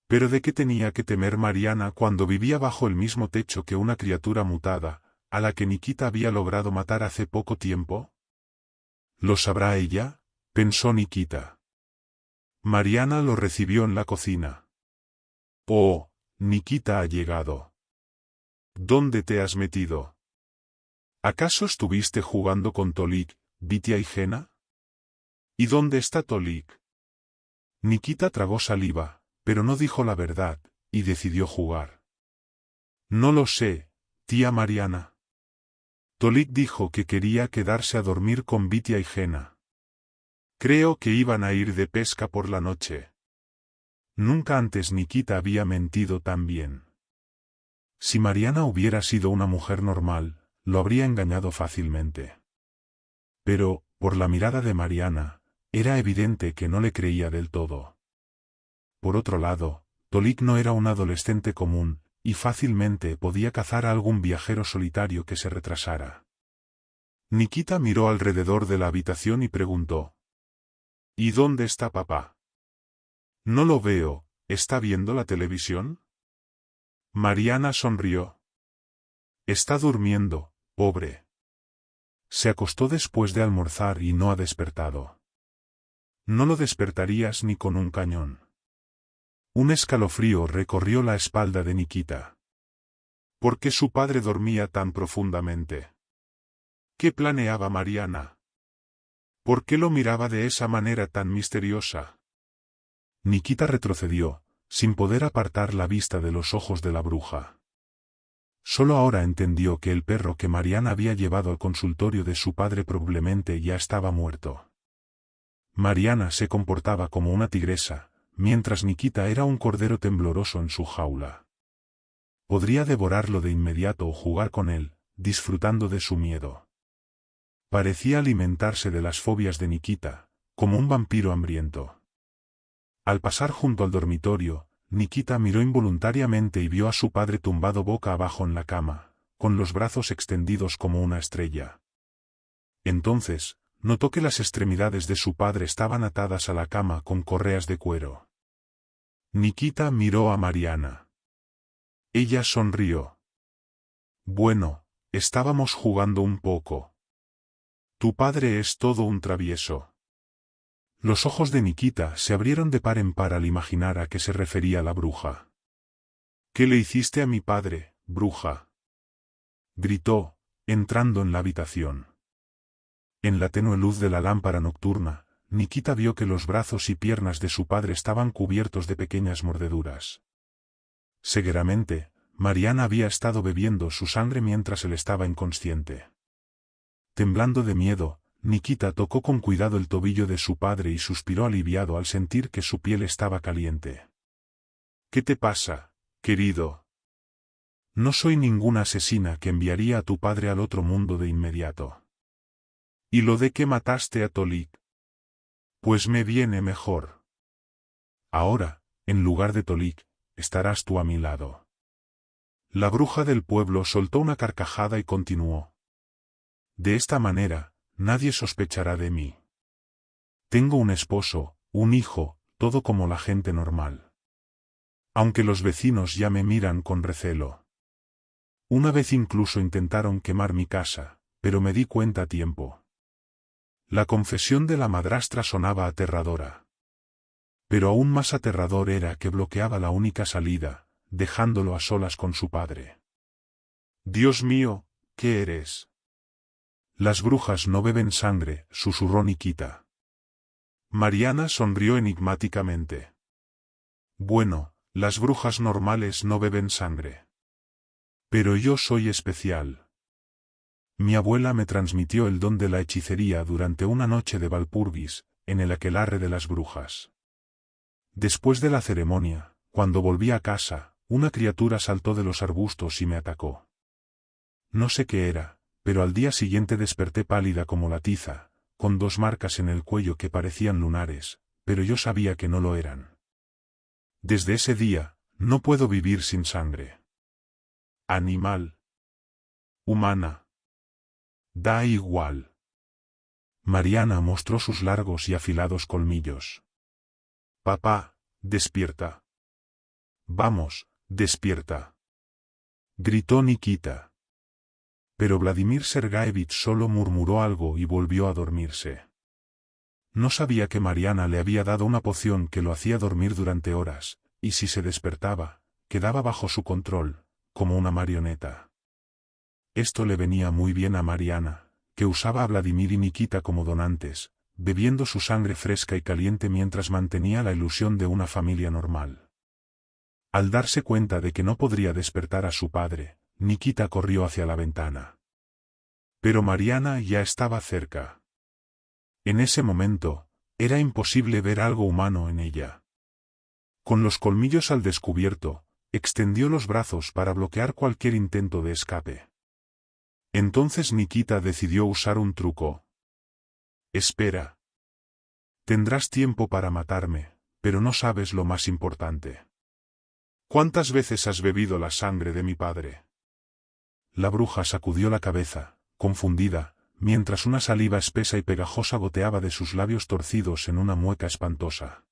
¿Pero de qué tenía que temer Mariana cuando vivía bajo el mismo techo que una criatura mutada, a la que Nikita había logrado matar hace poco tiempo? ¿Lo sabrá ella?, pensó Nikita. Mariana lo recibió en la cocina. Oh, Nikita ha llegado. ¿Dónde te has metido? ¿Acaso estuviste jugando con Tolik, Vitia y Jena? ¿Y dónde está Tolik? Nikita tragó saliva, pero no dijo la verdad, y decidió jugar. No lo sé, tía Mariana. Tolik dijo que quería quedarse a dormir con Vitia y Jena. Creo que iban a ir de pesca por la noche. Nunca antes Nikita había mentido tan bien. Si Mariana hubiera sido una mujer normal, lo habría engañado fácilmente. Pero, por la mirada de Mariana, era evidente que no le creía del todo. Por otro lado, Tolik no era un adolescente común, y fácilmente podía cazar a algún viajero solitario que se retrasara. Nikita miró alrededor de la habitación y preguntó: ¿Y dónde está papá? No lo veo, ¿está viendo la televisión? Mariana sonrió. Está durmiendo, pobre. Se acostó después de almorzar y no ha despertado. No lo despertarías ni con un cañón. Un escalofrío recorrió la espalda de Nikita. ¿Por qué su padre dormía tan profundamente? ¿Qué planeaba Mariana? ¿Por qué lo miraba de esa manera tan misteriosa? Nikita retrocedió, sin poder apartar la vista de los ojos de la bruja. Solo ahora entendió que el perro que Mariana había llevado al consultorio de su padre probablemente ya estaba muerto. Mariana se comportaba como una tigresa, mientras Nikita era un cordero tembloroso en su jaula. Podría devorarlo de inmediato o jugar con él, disfrutando de su miedo. Parecía alimentarse de las fobias de Nikita, como un vampiro hambriento. Al pasar junto al dormitorio, Nikita miró involuntariamente y vio a su padre tumbado boca abajo en la cama, con los brazos extendidos como una estrella. Entonces, notó que las extremidades de su padre estaban atadas a la cama con correas de cuero. Nikita miró a Mariana. Ella sonrió. Bueno, estábamos jugando un poco. Tu padre es todo un travieso. Los ojos de Nikita se abrieron de par en par al imaginar a qué se refería la bruja. ¿Qué le hiciste a mi padre, bruja?, gritó, entrando en la habitación. En la tenue luz de la lámpara nocturna, Nikita vio que los brazos y piernas de su padre estaban cubiertos de pequeñas mordeduras. Seguramente, Mariana había estado bebiendo su sangre mientras él estaba inconsciente. Temblando de miedo, Nikita tocó con cuidado el tobillo de su padre y suspiró aliviado al sentir que su piel estaba caliente. ¿Qué te pasa, querido? No soy ninguna asesina que enviaría a tu padre al otro mundo de inmediato. ¿Y lo de que mataste a Tolik? Pues me viene mejor. Ahora, en lugar de Tolik, estarás tú a mi lado. La bruja del pueblo soltó una carcajada y continuó. De esta manera, nadie sospechará de mí. Tengo un esposo, un hijo, todo como la gente normal. Aunque los vecinos ya me miran con recelo. Una vez incluso intentaron quemar mi casa, pero me di cuenta a tiempo. La confesión de la madrastra sonaba aterradora. Pero aún más aterrador era que bloqueaba la única salida, dejándolo a solas con su padre. «Dios mío, ¿qué eres?» «Las brujas no beben sangre», susurró Nikita. Mariana sonrió enigmáticamente. «Bueno, las brujas normales no beben sangre. Pero yo soy especial. Mi abuela me transmitió el don de la hechicería durante una noche de Valpurgis, en el aquelarre de las brujas. Después de la ceremonia, cuando volví a casa, una criatura saltó de los arbustos y me atacó. No sé qué era, pero al día siguiente desperté pálida como la tiza, con 2 marcas en el cuello que parecían lunares, pero yo sabía que no lo eran. Desde ese día, no puedo vivir sin sangre. Animal. Humana. Da igual. Mariana mostró sus largos y afilados colmillos. Papá, despierta. Vamos, despierta. Gritó Nikita. Pero Vladimir Sergaevich solo murmuró algo y volvió a dormirse. No sabía que Mariana le había dado una poción que lo hacía dormir durante horas, y si se despertaba, quedaba bajo su control, como una marioneta. Esto le venía muy bien a Mariana, que usaba a Vladimir y Nikita como donantes, bebiendo su sangre fresca y caliente mientras mantenía la ilusión de una familia normal. Al darse cuenta de que no podría despertar a su padre, Nikita corrió hacia la ventana. Pero Mariana ya estaba cerca. En ese momento, era imposible ver algo humano en ella. Con los colmillos al descubierto, extendió los brazos para bloquear cualquier intento de escape. Entonces Nikita decidió usar un truco. Espera. Tendrás tiempo para matarme, pero no sabes lo más importante. ¿Cuántas veces has bebido la sangre de mi padre? La bruja sacudió la cabeza, confundida, mientras una saliva espesa y pegajosa goteaba de sus labios torcidos en una mueca espantosa.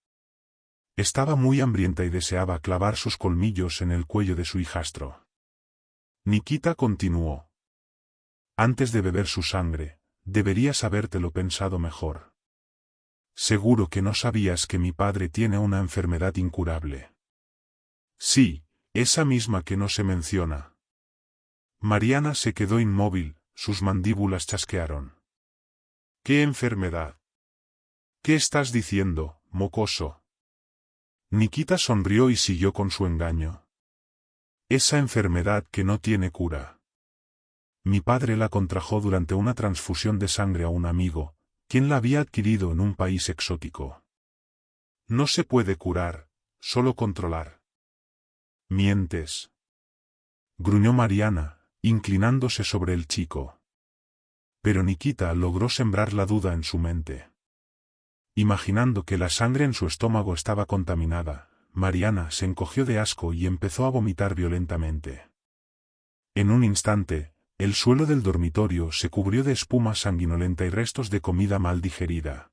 Estaba muy hambrienta y deseaba clavar sus colmillos en el cuello de su hijastro. Nikita continuó. Antes de beber su sangre, deberías habértelo pensado mejor. Seguro que no sabías que mi padre tiene una enfermedad incurable. Sí, esa misma que no se menciona. Mariana se quedó inmóvil, sus mandíbulas chasquearon. ¿Qué enfermedad? ¿Qué estás diciendo, mocoso? Nikita sonrió y siguió con su engaño. Esa enfermedad que no tiene cura. Mi padre la contrajo durante una transfusión de sangre a un amigo, quien la había adquirido en un país exótico. No se puede curar, solo controlar. Mientes. Gruñó Mariana, inclinándose sobre el chico. Pero Nikita logró sembrar la duda en su mente. Imaginando que la sangre en su estómago estaba contaminada, Mariana se encogió de asco y empezó a vomitar violentamente. En un instante, el suelo del dormitorio se cubrió de espuma sanguinolenta y restos de comida mal digerida.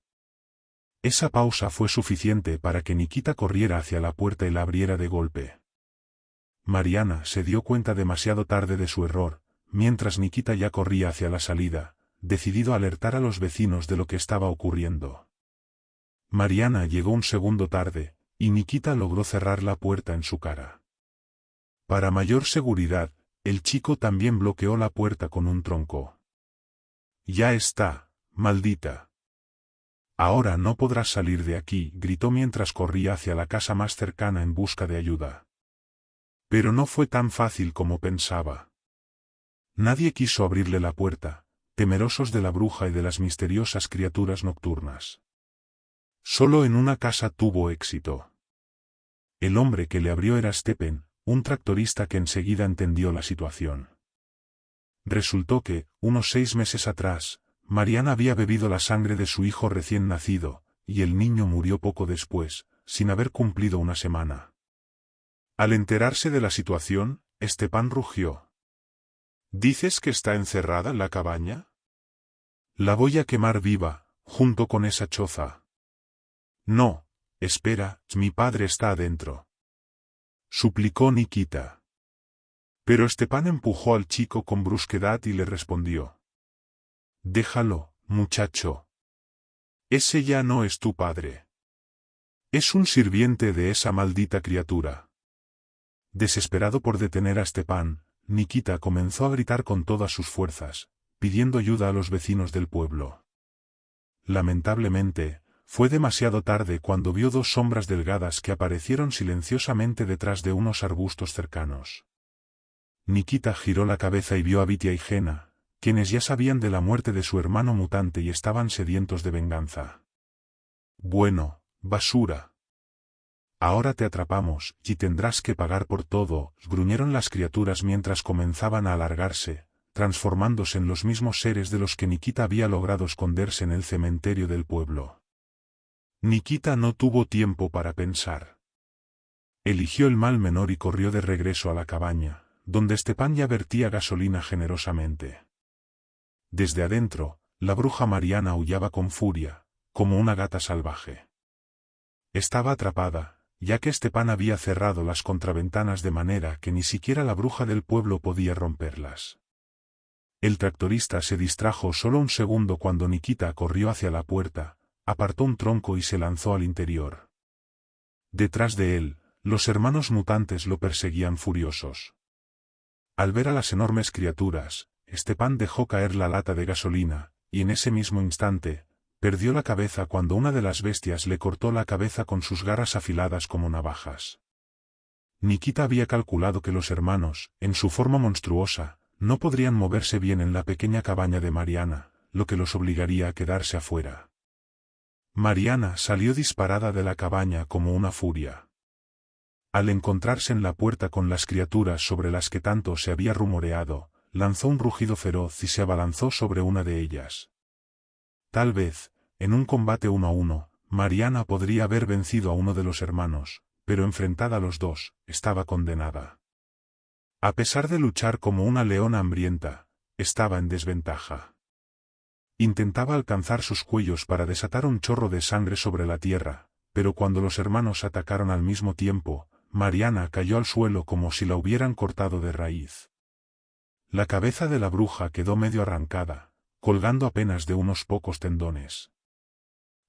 Esa pausa fue suficiente para que Nikita corriera hacia la puerta y la abriera de golpe. Mariana se dio cuenta demasiado tarde de su error, mientras Nikita ya corría hacia la salida, decidido a alertar a los vecinos de lo que estaba ocurriendo. Mariana llegó un segundo tarde, y Nikita logró cerrar la puerta en su cara. Para mayor seguridad, el chico también bloqueó la puerta con un tronco. Ya está, maldita. Ahora no podrás salir de aquí, gritó mientras corría hacia la casa más cercana en busca de ayuda. Pero no fue tan fácil como pensaba. Nadie quiso abrirle la puerta, temerosos de la bruja y de las misteriosas criaturas nocturnas. Solo en una casa tuvo éxito. El hombre que le abrió era Stepen, un tractorista que enseguida entendió la situación. Resultó que, unos 6 meses atrás, Mariana había bebido la sangre de su hijo recién nacido, y el niño murió poco después, sin haber cumplido una semana. Al enterarse de la situación, Stepan rugió. ¿Dices que está encerrada en la cabaña? La voy a quemar viva, junto con esa choza. No, espera, mi padre está adentro. Suplicó Nikita. Pero Stepan empujó al chico con brusquedad y le respondió: «Déjalo, muchacho. Ese ya no es tu padre. Es un sirviente de esa maldita criatura». Desesperado por detener a Stepan, Nikita comenzó a gritar con todas sus fuerzas, pidiendo ayuda a los vecinos del pueblo. Lamentablemente, fue demasiado tarde cuando vio dos sombras delgadas que aparecieron silenciosamente detrás de unos arbustos cercanos. Nikita giró la cabeza y vio a Vitya y Gena, quienes ya sabían de la muerte de su hermano mutante y estaban sedientos de venganza. «Bueno, basura. Ahora te atrapamos, y tendrás que pagar por todo», gruñeron las criaturas mientras comenzaban a alargarse, transformándose en los mismos seres de los que Nikita había logrado esconderse en el cementerio del pueblo. Nikita no tuvo tiempo para pensar. Eligió el mal menor y corrió de regreso a la cabaña, donde Stepan ya vertía gasolina generosamente. Desde adentro, la bruja Mariana aullaba con furia, como una gata salvaje. Estaba atrapada, ya que Stepan había cerrado las contraventanas de manera que ni siquiera la bruja del pueblo podía romperlas. El tractorista se distrajo solo un segundo cuando Nikita corrió hacia la puerta, apartó un tronco y se lanzó al interior. Detrás de él, los hermanos mutantes lo perseguían furiosos. Al ver a las enormes criaturas, Stepan dejó caer la lata de gasolina, y en ese mismo instante, perdió la cabeza cuando una de las bestias le cortó la cabeza con sus garras afiladas como navajas. Nikita había calculado que los hermanos, en su forma monstruosa, no podrían moverse bien en la pequeña cabaña de Mariana, lo que los obligaría a quedarse afuera. Mariana salió disparada de la cabaña como una furia. Al encontrarse en la puerta con las criaturas sobre las que tanto se había rumoreado, lanzó un rugido feroz y se abalanzó sobre una de ellas. Tal vez, en un combate 1 a 1, Mariana podría haber vencido a uno de los hermanos, pero enfrentada a los dos, estaba condenada. A pesar de luchar como una leona hambrienta, estaba en desventaja. Intentaba alcanzar sus cuellos para desatar un chorro de sangre sobre la tierra, pero cuando los hermanos atacaron al mismo tiempo, Mariana cayó al suelo como si la hubieran cortado de raíz. La cabeza de la bruja quedó medio arrancada, colgando apenas de unos pocos tendones.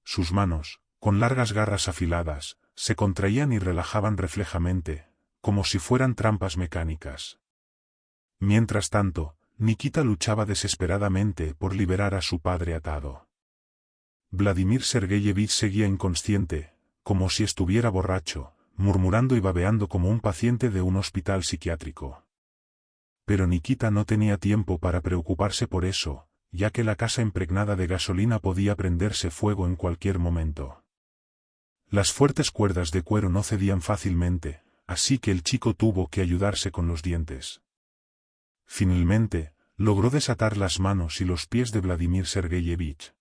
Sus manos, con largas garras afiladas, se contraían y relajaban reflejamente, como si fueran trampas mecánicas. Mientras tanto, Nikita luchaba desesperadamente por liberar a su padre atado. Vladimir Sergeyevich seguía inconsciente, como si estuviera borracho, murmurando y babeando como un paciente de un hospital psiquiátrico. Pero Nikita no tenía tiempo para preocuparse por eso, ya que la casa impregnada de gasolina podía prenderse fuego en cualquier momento. Las fuertes cuerdas de cuero no cedían fácilmente, así que el chico tuvo que ayudarse con los dientes. Finalmente, logró desatar las manos y los pies de Vladimir Sergeyevich.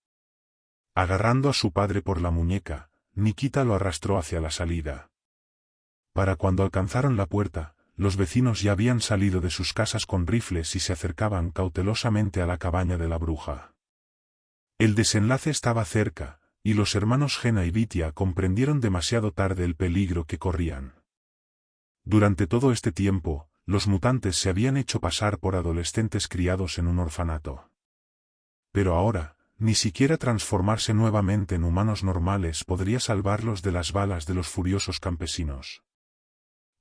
Agarrando a su padre por la muñeca, Nikita lo arrastró hacia la salida. Para cuando alcanzaron la puerta, los vecinos ya habían salido de sus casas con rifles y se acercaban cautelosamente a la cabaña de la bruja. El desenlace estaba cerca, y los hermanos Gena y Vitya comprendieron demasiado tarde el peligro que corrían. Durante todo este tiempo, los mutantes se habían hecho pasar por adolescentes criados en un orfanato. Pero ahora, ni siquiera transformarse nuevamente en humanos normales podría salvarlos de las balas de los furiosos campesinos.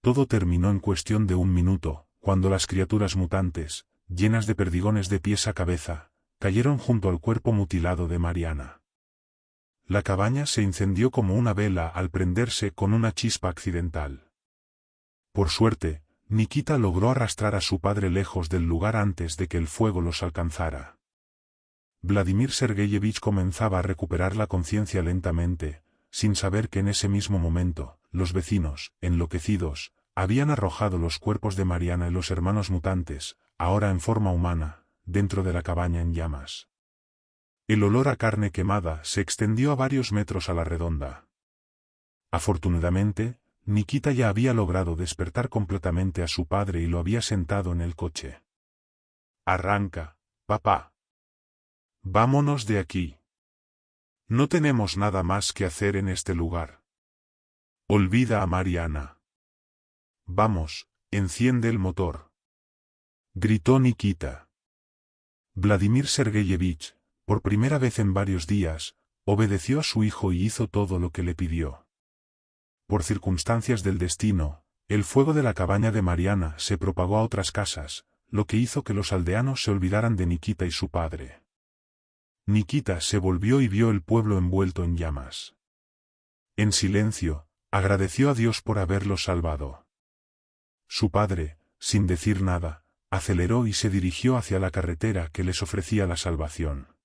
Todo terminó en cuestión de un minuto, cuando las criaturas mutantes, llenas de perdigones de pies a cabeza, cayeron junto al cuerpo mutilado de Mariana. La cabaña se incendió como una vela al prenderse con una chispa accidental. Por suerte, Nikita logró arrastrar a su padre lejos del lugar antes de que el fuego los alcanzara. Vladimir Sergeyevich comenzaba a recuperar la conciencia lentamente, sin saber que en ese mismo momento, los vecinos, enloquecidos, habían arrojado los cuerpos de Mariana y los hermanos mutantes, ahora en forma humana, dentro de la cabaña en llamas. El olor a carne quemada se extendió a varios metros a la redonda. Afortunadamente, Nikita ya había logrado despertar completamente a su padre y lo había sentado en el coche. «Arranca, papá. Vámonos de aquí. No tenemos nada más que hacer en este lugar. Olvida a Mariana. Vamos, enciende el motor». gritó Nikita. Vladimir Sergeyevich, por primera vez en varios días, obedeció a su hijo y hizo todo lo que le pidió. Por circunstancias del destino, el fuego de la cabaña de Mariana se propagó a otras casas, lo que hizo que los aldeanos se olvidaran de Nikita y su padre. Nikita se volvió y vio el pueblo envuelto en llamas. En silencio, agradeció a Dios por haberlo salvado. Su padre, sin decir nada, aceleró y se dirigió hacia la carretera que les ofrecía la salvación.